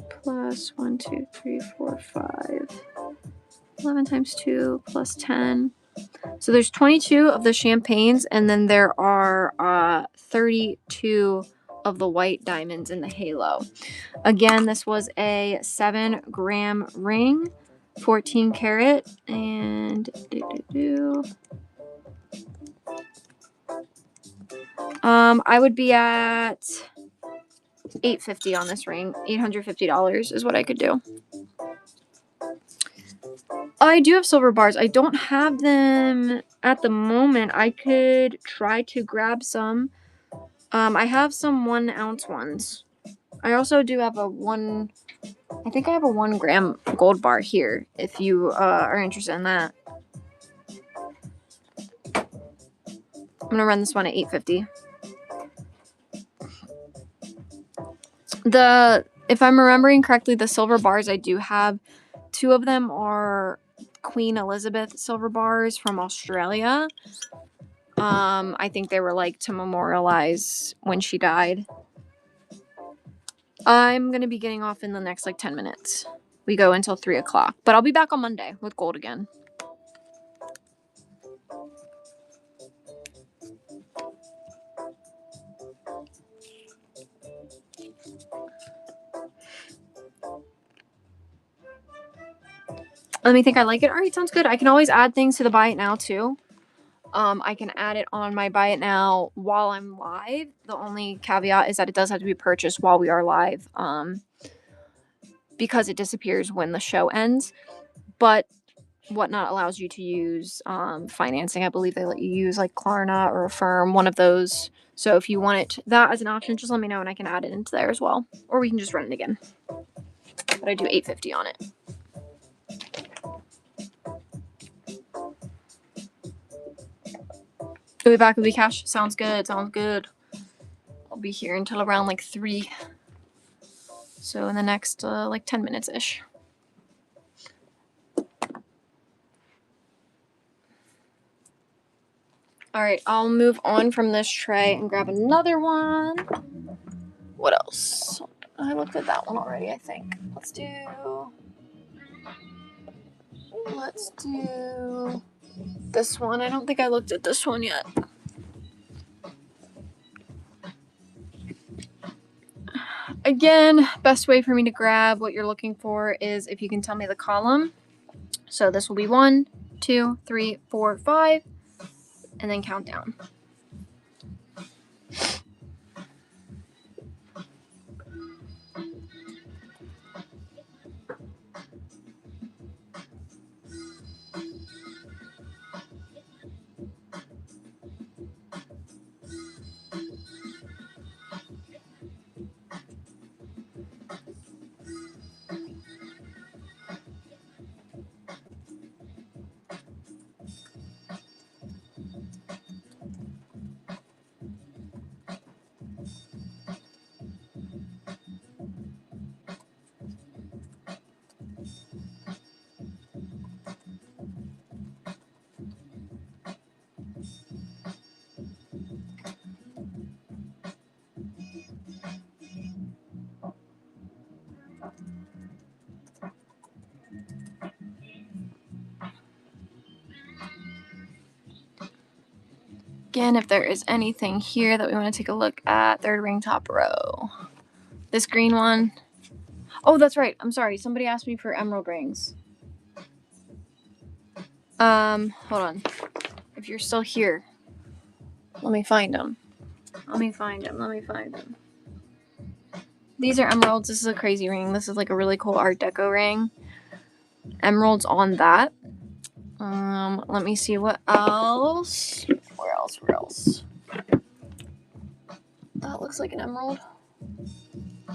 [SPEAKER 1] Plus 1, 2, 3, 4, 5. 11 times 2 plus 10. So there's 22 of the champagnes, and then there are 32 of the white diamonds in the halo. Again, this was a 7-gram ring, 14 karat, and I would be at $850 on this ring. $850 is what I could do. I do have silver bars. I don't have them at the moment. I could try to grab some. I have some 1 ounce ones. I also do have I think I have a 1 gram gold bar here if you are interested in that. I'm gonna run this one at $850. If I'm remembering correctly, the silver bars I do have, 2 of them are Queen Elizabeth silver bars from Australia. I think they were like to memorialize when she died. I'm gonna be getting off in the next like 10 minutes. We go until 3 o'clock, but I'll be back on Monday with gold again. Let me think. I like it. All right, sounds good. I can always add things to the buy it now too. I can add it on my buy it now while I'm live. The only caveat is that it does have to be purchased while we are live. because it disappears when the show ends. But Whatnot allows you to use financing. I believe they let you use like Klarna or Affirm, one of those. So if you want that as an option, just let me know and I can add it into there as well. Or we can just run it again. But I do $8.50 on it. We'll be back with cash. Sounds good. Sounds good. I'll be here until around like 3. So in the next like 10 minutes ish. All right, I'll move on from this tray and grab another one. What else? I looked at that one already, I think. Let's do this one. I don't think I looked at this one yet. Again, best way for me to grab what you're looking for is if you can tell me the column. So this will be 1, 2, 3, 4, 5, and then count down. Again, if there is anything here that we want to take a look at, third ring, top row. This green one. Oh, that's right. I'm sorry. Somebody asked me for emerald rings. Hold on. If you're still here, let me find them. These are emeralds. This is a crazy ring. This is like a really cool Art Deco ring. Emeralds on that. Let me see what else. Where else? That looks like an emerald.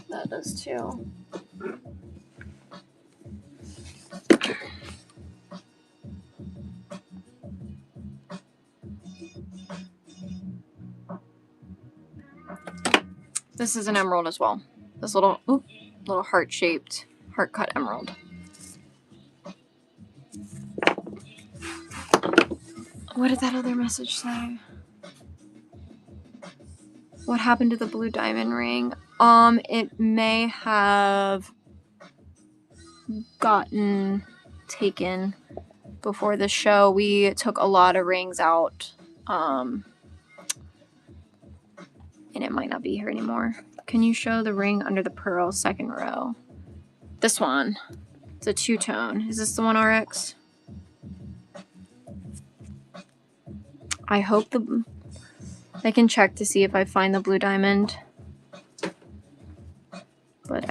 [SPEAKER 1] That does too. This is an emerald as well. This little heart-shaped, heart-cut emerald. What did that other message say? What happened to the blue diamond ring? It may have gotten taken before the show. We took a lot of rings out, and it might not be here anymore. Can you show the ring under the pearl, second row? This one. It's a two-tone. Is this the one, RX? I hope I can check to see if I find the blue diamond. But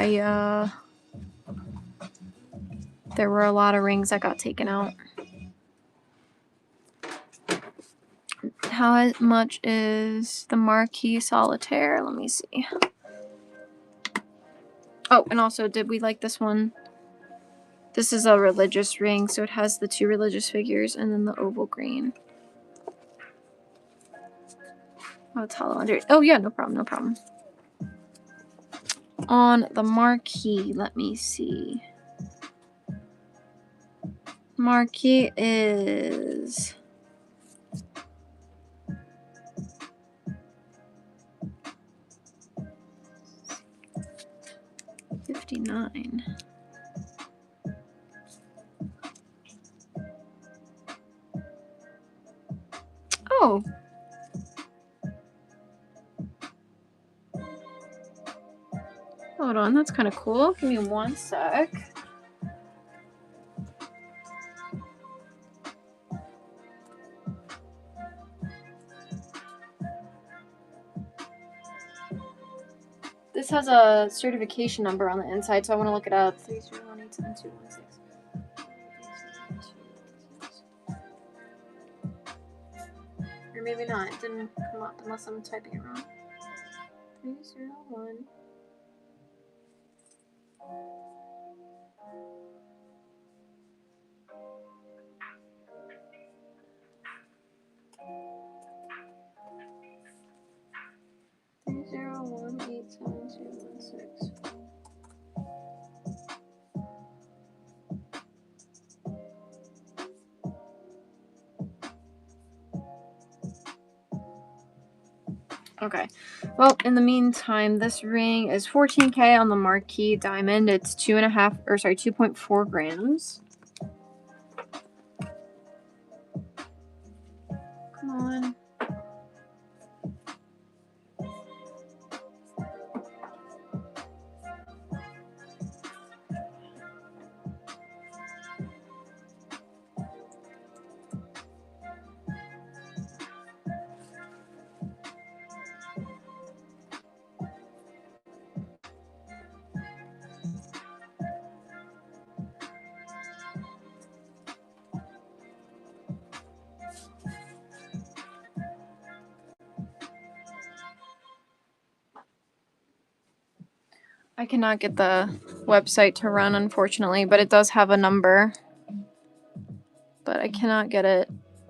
[SPEAKER 1] there were a lot of rings that got taken out. How much is the Marquis Solitaire? Let me see. Oh, and also, did we like this one? This is a religious ring, so it has the 2 religious figures and then the oval green. Oh, it's hollow under. Oh, yeah, no problem. On the Marquis, let me see. Marquis is $59. Oh. Hold on, that's kind of cool. Give me one sec. This has a certification number on the inside, so I want to look it up. 301872116. Or maybe not. It didn't come up unless I'm typing it wrong. 301. Okay. Well, in the meantime, this ring is 14K on the marquee diamond. It's 2.4 grams. Come on. I cannot get the website to run, unfortunately, but it does have a number. But I cannot get it.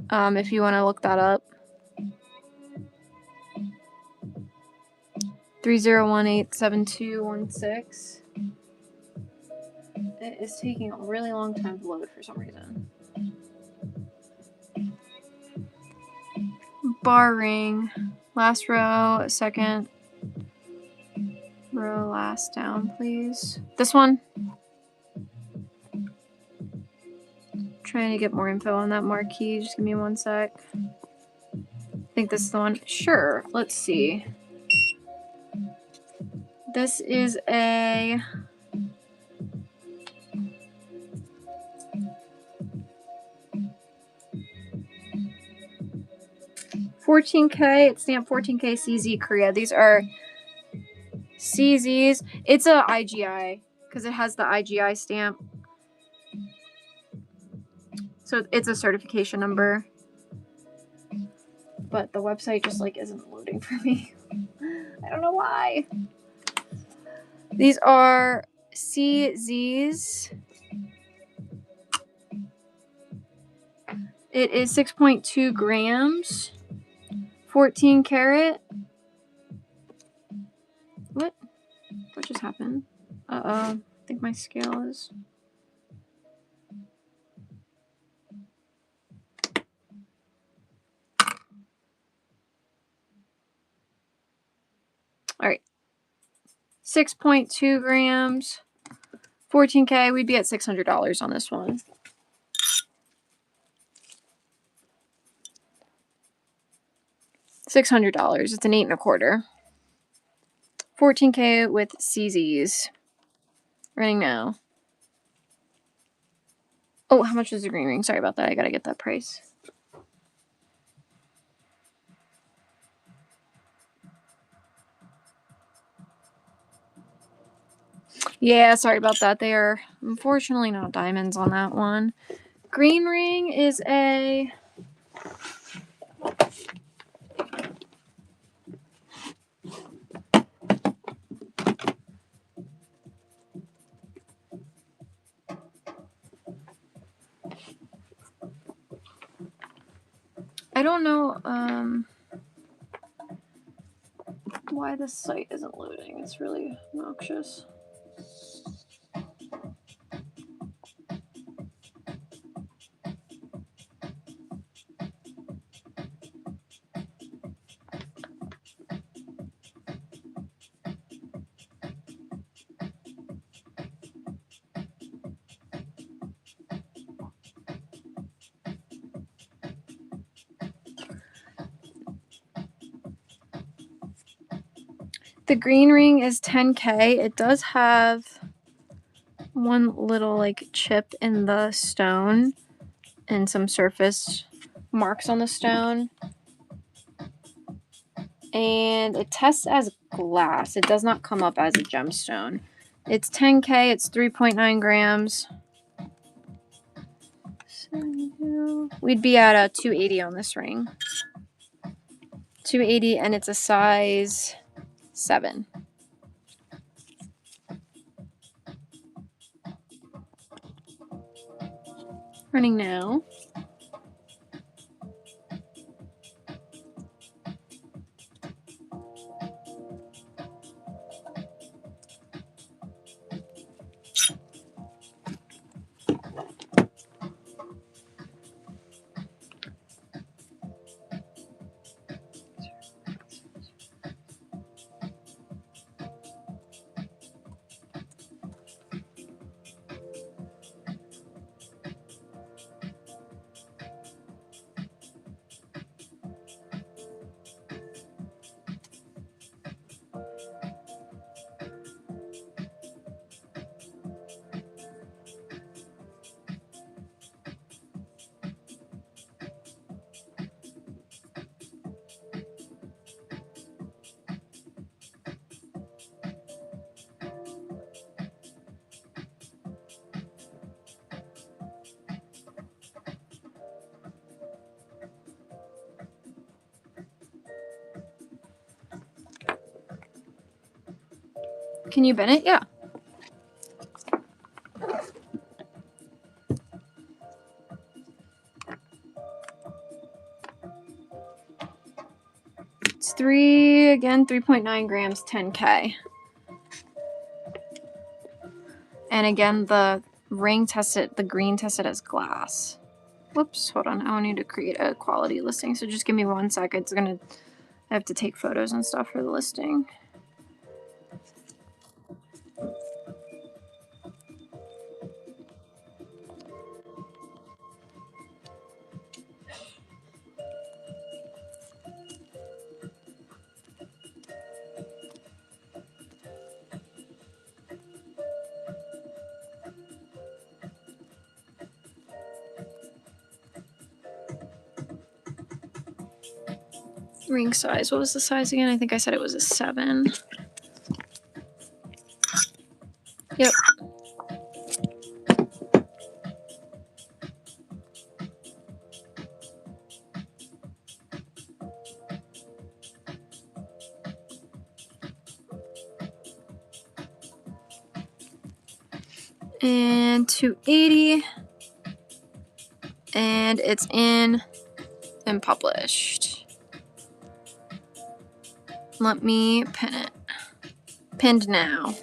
[SPEAKER 1] If you want to look that up. 301-87216. It is taking a really long time to load for some reason. Bar ring. Last row, second row, last down, please. This one. Trying to get more info on that marquee. Just give me one sec. I think this is the one. Sure. Let's see. This is a... $14K. It's stamped 14K CZ Korea. These are CZs. It's a IGI because it has the IGI stamp. So it's a certification number. But the website just like isn't loading for me. I don't know why. These are CZs. It is 6.2 grams. 14 karat. What just happened? Uh-oh. I think my scale is... All right. 6.2 grams. 14K. We'd be at $600 on this one. $600. It's an 8 1/4. 14K with CZs. Running now. Oh, how much was the green ring? Sorry about that. I gotta get that price. Yeah, sorry about that. They are unfortunately not diamonds on that one. Green ring is a... I don't know why this site isn't loading. It's really obnoxious. The green ring is 10K. It does have one little like chip in the stone and some surface marks on the stone. And it tests as glass. It does not come up as a gemstone. It's 10K, it's 3.9 grams. We'd be at a 280 on this ring. 280, and it's a size 7. Running now. Can you bend it? Yeah. It's 3.9 grams, 10K. And again, the ring tested, the green tested as glass. Whoops, hold on. I need to create a quality listing. So just give me 1 second. I have to take photos and stuff for the listing. Ring size. What was the size again? I think I said it was a 7. Yep. And 280. And it's in and published. Let me pin it. Pinned now.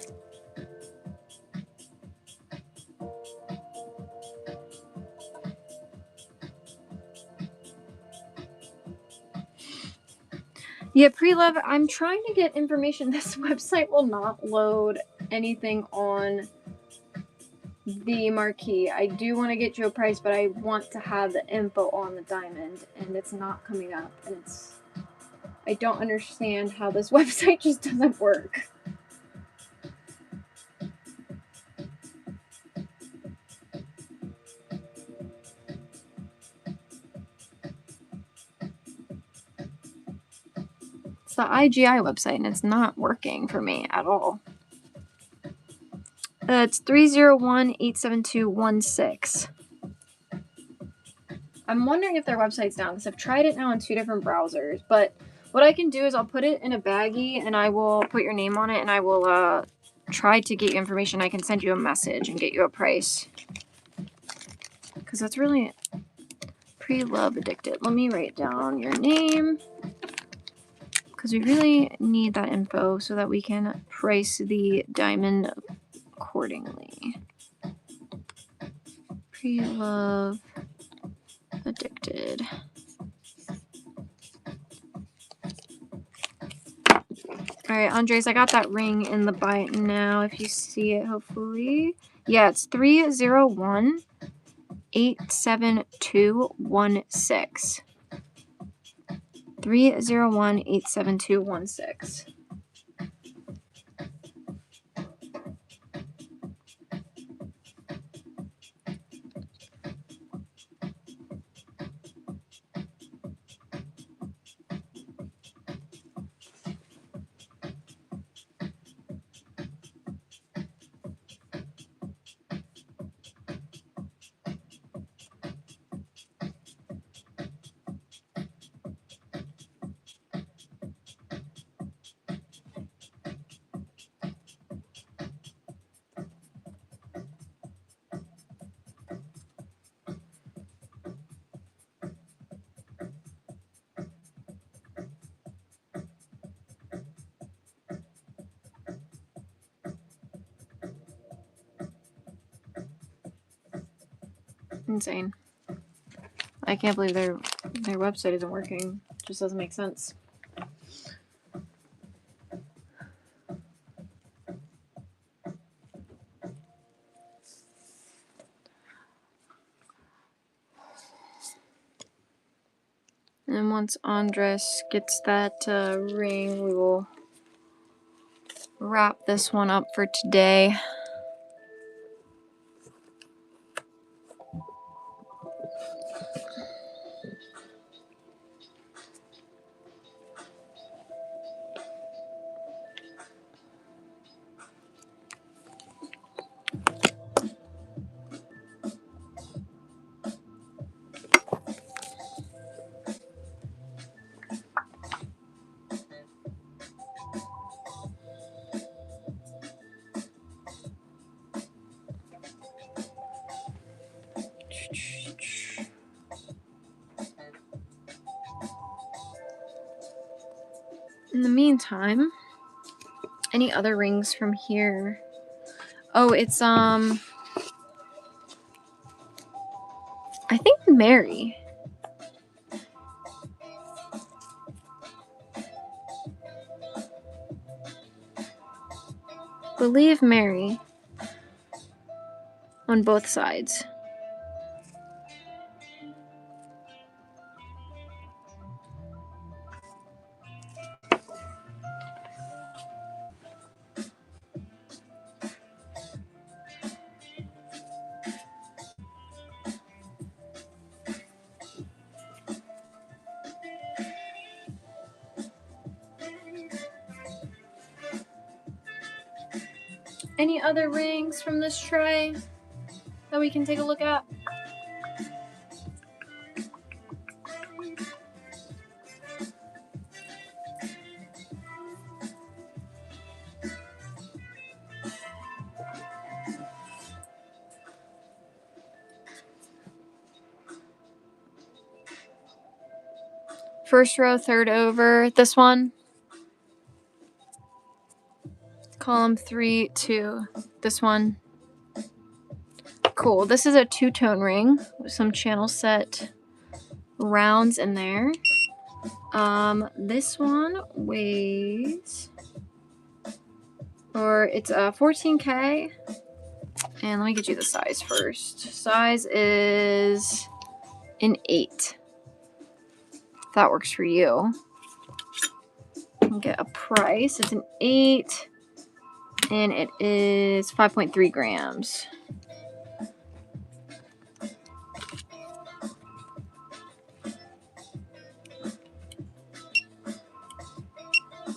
[SPEAKER 1] Yeah, pre-love, I'm trying to get information. This website will not load anything on the marquee. I do want to get you a price, but I want to have the info on the diamond, and it's not coming up. And I don't understand how this website just doesn't work. It's the IGI website, and it's not working for me at all. It's 301-87216. I'm wondering if their website's down, because I've tried it now on 2 different browsers. But what I can do is I'll put it in a baggie, and I will put your name on it, and I will try to get you information. I can send you a message and get you a price. Because that's really pre-love addicted. Let me write down your name, because we really need that info so that we can price the diamond accordingly. Pre-love addicted. All right, Andres, I got that ring in the bite now. If you see it, hopefully. Yeah, it's 301-87216. 301-87216. Insane. I can't believe their website isn't working. It just doesn't make sense. And once Andres gets that ring, we will wrap this one up for today. In the meantime, any other rings from here? Oh, it's I think Mary. Believe Mary on both sides. Any other rings from this tray that we can take a look at? First row, third over. This one. Column 3, 2. This one. Cool. This is a two-tone ring with some channel set rounds in there. This one weighs, or it's a 14K. And let me get you the size first. Size is an 8. If that works for you. And get a price. It's an 8. And it is 5.3 grams.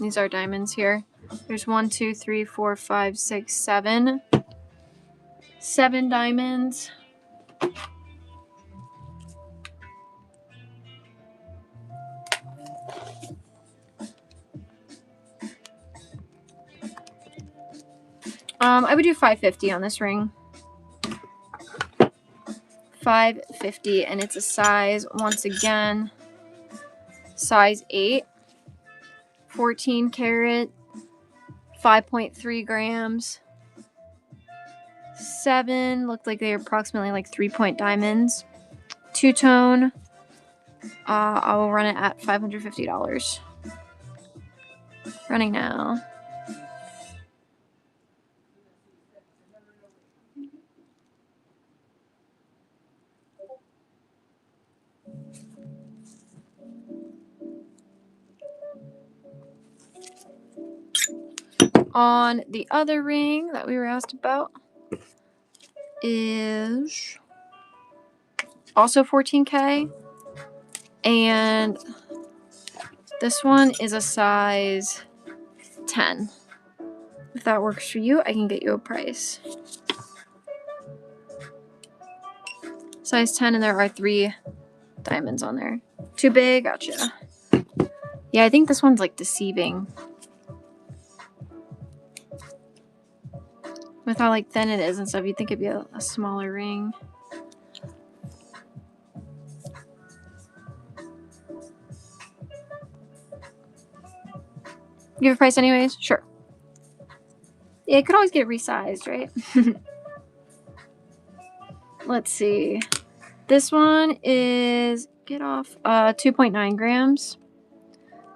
[SPEAKER 1] These are diamonds here. There's 1, 2, 3, 4, 5, 6, 7. 7 diamonds. I would do $5.50 on this ring. $5.50, and it's a size, once again, size 8, 14 karat, 5.3 grams, 7, looked like they were approximately like 3-point diamonds, two-tone. I will run it at $550. Running now. On the other ring that we were asked about is also 14K, and this one is a size 10. If that works for you, I can get you a price. Size 10, and there are 3 diamonds on there. Too big? Gotcha. Yeah, I think this one's like deceiving. With how like thin it is and stuff, you'd think it'd be a smaller ring. You have a price anyways? Sure. Yeah, you could always get it resized, right? Let's see. This one is, get off, 2.9 grams.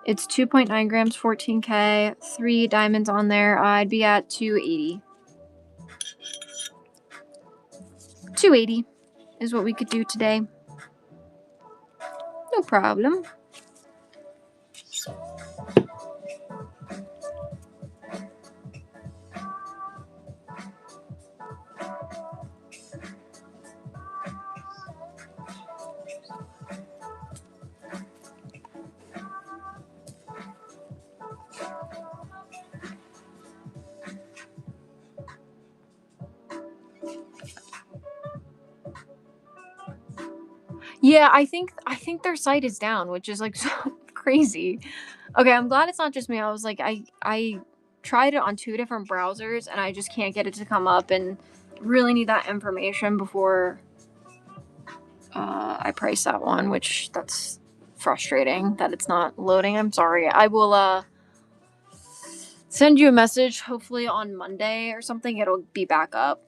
[SPEAKER 1] It's 2.9 grams, 14K, 3 diamonds on there. I'd be at 280. 280 is what we could do today. No problem. Yeah, I think their site is down, which is like so crazy. Okay, I'm glad it's not just me. I was like, I tried it on 2 different browsers and I just can't get it to come up, and really need that information before I price that one, which that's frustrating that it's not loading. I'm sorry. I will send you a message hopefully on Monday or something. It'll be back up.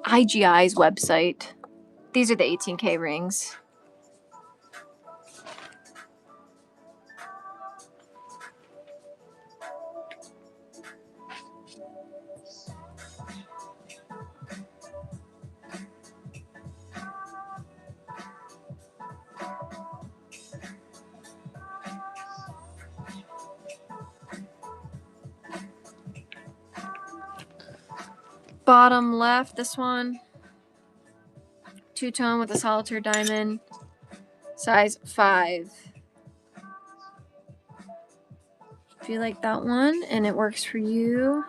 [SPEAKER 1] IGI's website. These are the 18K rings. Bottom left, this one. 2-tone with a solitaire diamond. Size 5. If you like that one and it works for you.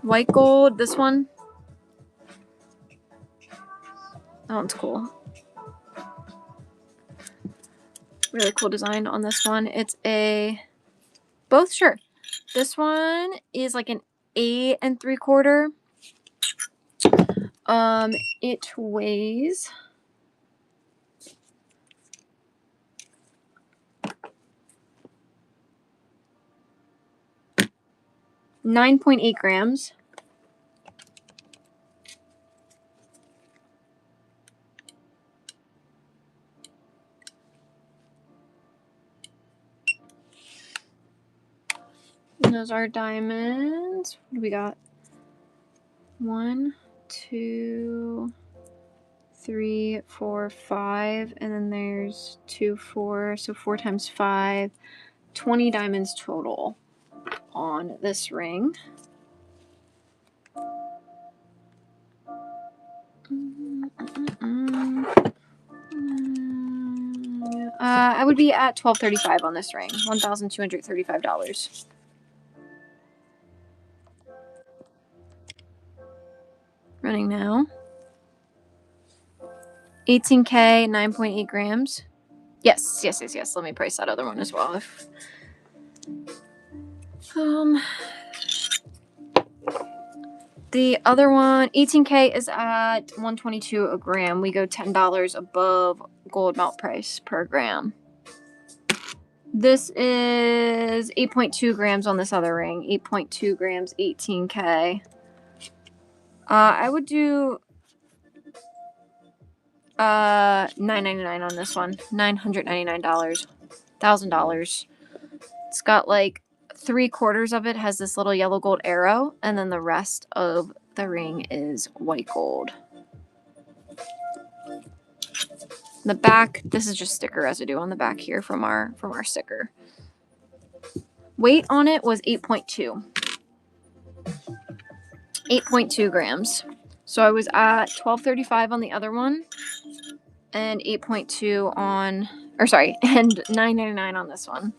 [SPEAKER 1] White gold, this one. That one's cool. Really cool design on this one. It's a, both, sure. This one is like an 8 3/4. It weighs 9.8 grams. And those are diamonds. What do we got? 1, 2, 3, 4, 5, and then there's 2, 4, so 4 times 5, 20 diamonds total on this ring. I would be at $1,235 on this ring. $1,235. Running now. 18K, 9.8 grams. Yes. Let me price that other one as well. The other one, 18K, is at $122 a gram. We go $10 above gold melt price per gram. This is 8.2 grams on this other ring. 8.2 grams, 18K. I would do $9.99 on this one. $999. $1,000. It's got like 3/4 of it has this little yellow gold arrow, and then the rest of the ring is white gold. The back, this is just sticker residue on the back here from our sticker. Weight on it was 8.2. 8.2 grams. So I was at $1,235 on the other one, and 8.2 on, or sorry, and $9.99 on this one.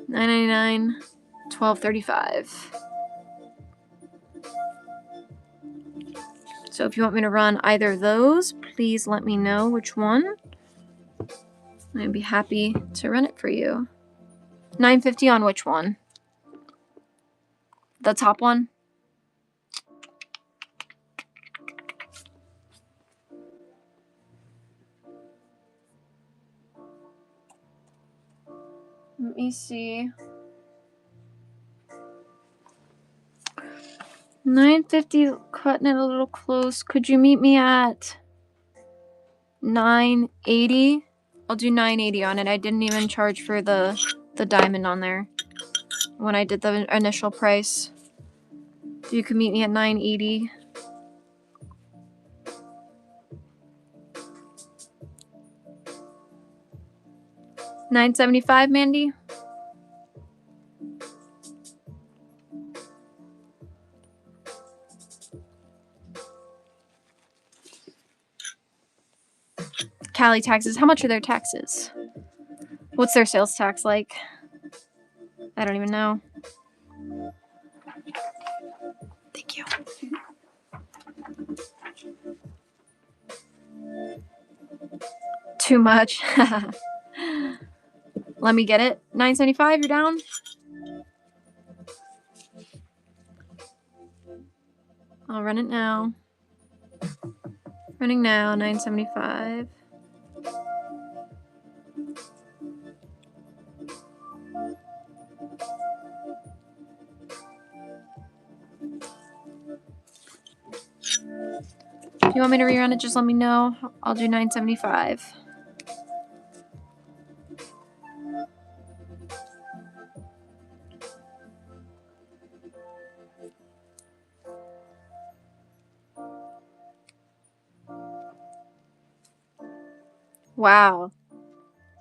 [SPEAKER 1] $9.99, $1,235. So if you want me to run either of those, please let me know which one. I'd be happy to run it for you. $9.50 on which one? The top one? Let me see. 950, cutting it a little close. Could you meet me at 980? I'll do 980 on it. I didn't even charge for the diamond on there when I did the initial price. You can meet me at 980. $975, Mandy? Cali taxes. How much are their taxes? What's their sales tax like? I don't even know. Thank you. Too much. Let me get it. $975, you're down? I'll run it now. Running now, $975. If you want me to rerun it, just let me know. I'll do $975. Wow.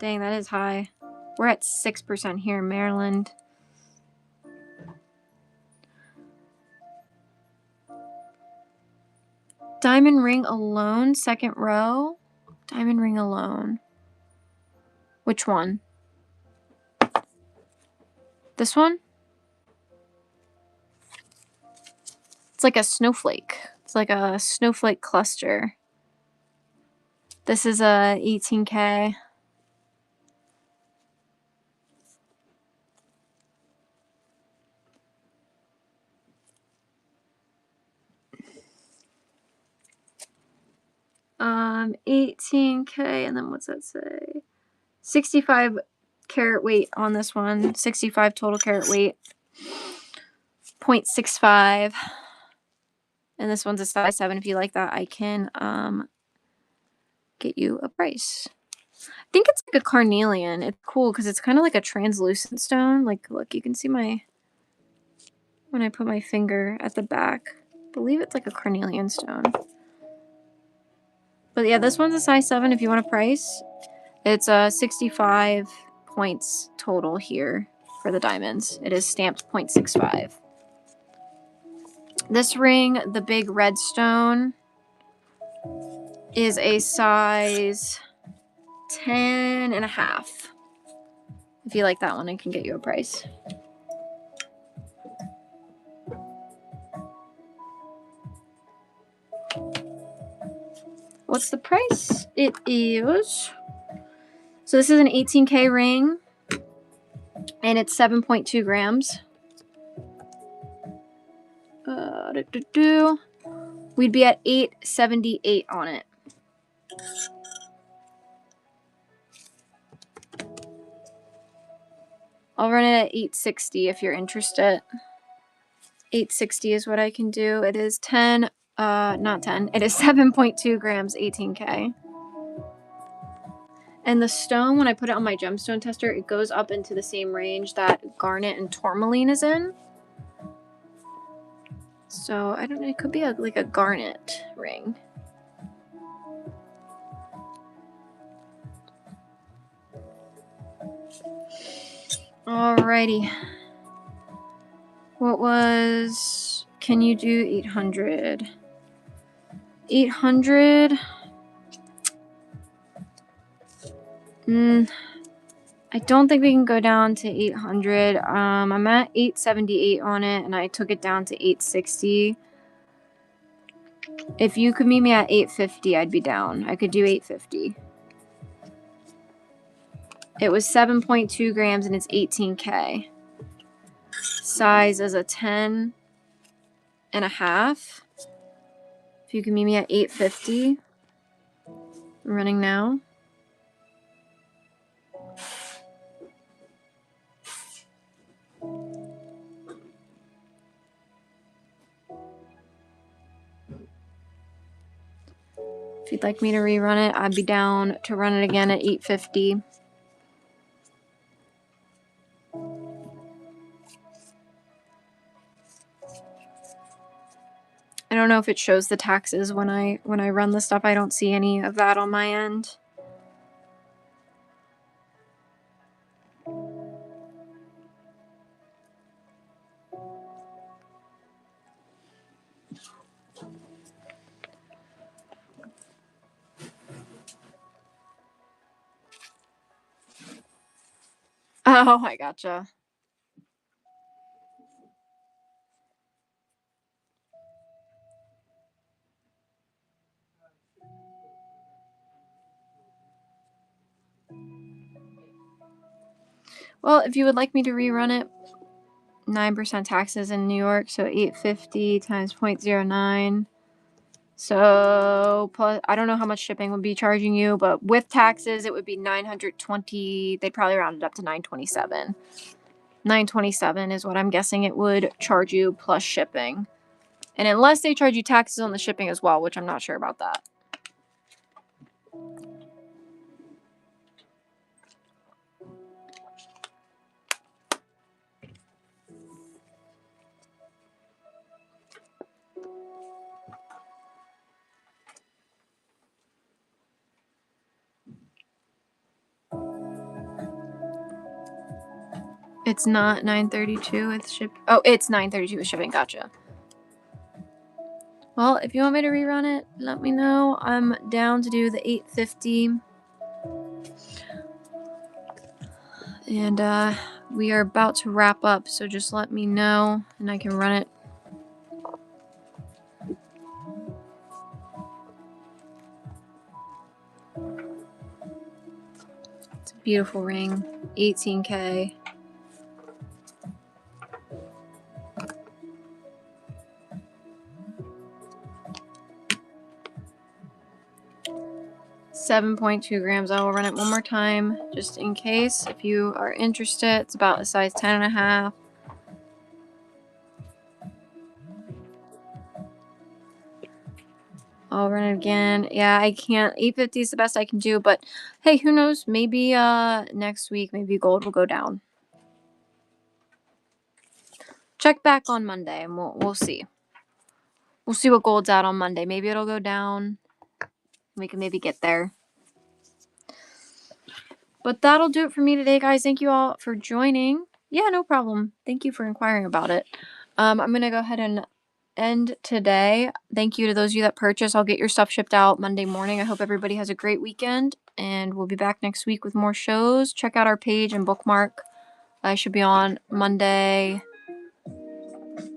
[SPEAKER 1] Dang, that is high. We're at 6% here in Maryland. Diamond ring alone, second row. Diamond ring alone. Which one? This one? It's like a snowflake. It's like a snowflake cluster. This is a 18K. Um, 18K, and then what's that say? 65 carat weight on this one. 65 total carat weight. 0.65. And this one's a size 7. If you like that, I can get you a price. I think it's like a carnelian. It's cool because it's kind of like a translucent stone. Like, look, you can see my, when I put my finger at the back, I believe it's like a carnelian stone. But yeah, this one's a size 7 if you want a price. It's 65 points total here for the diamonds. It is stamped 0.65. This ring, the big red stone, is a size 10.5. If you like that one, I can get you a price. What's the price? It is... So this is an 18K ring, and it's 7.2 grams. We'd be at $878 on it. I'll run it at $860 if you're interested. $860 is what I can do. It is 10, not 10. It is 7.2 grams, 18K. And the stone, when I put it on my gemstone tester, it goes up into the same range that garnet and tourmaline is in. So I don't know, it could be like a garnet ring. Alrighty. What was, can you do 800? 800. I don't think we can go down to 800. I'm at 878 on it, and I took it down to 860. If you could meet me at 850, I'd be down. I could do 850. It was 7.2 grams, and it's 18K. Size is a 10.5. If you can meet me at 850. I'm running now. If you'd like me to rerun it, I'd be down to run it again at 850. I don't know if it shows the taxes when I run the stuff. I don't see any of that on my end. Oh, I gotcha. Well, if you would like me to rerun it, 9% taxes in New York, so 850 times 0.09. So plus, I don't know how much shipping would be charging you, but with taxes, it would be 920. They'd probably round it up to 927. 927 is what I'm guessing it would charge you plus shipping. And unless they charge you taxes on the shipping as well, which I'm not sure about that. It's not 932 with ship. Oh, it's 932 with shipping. Gotcha. Well, if you want me to rerun it, let me know. I'm down to do the 850. And we are about to wrap up, so just let me know and I can run it. It's a beautiful ring. 18K. .2 grams. I will run it one more time just in case if you are interested. It's about a size 10.5. I'll run it again. Yeah, I can't. 850 is the best I can do, but hey, who knows? Maybe next week, maybe gold will go down. Check back on Monday and we'll see. We'll see what gold's at on Monday. Maybe it'll go down. We can maybe get there. But that'll do it for me today, guys. Thank you all for joining. Yeah, no problem. Thank you for inquiring about it. I'm going to go ahead and end today. Thank you to those of you that purchased. I'll get your stuff shipped out Monday morning. I hope everybody has a great weekend, and we'll be back next week with more shows. Check out our page and bookmark. I should be on Monday,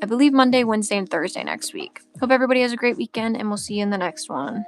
[SPEAKER 1] I believe Monday, Wednesday, and Thursday next week. Hope everybody has a great weekend, and we'll see you in the next one.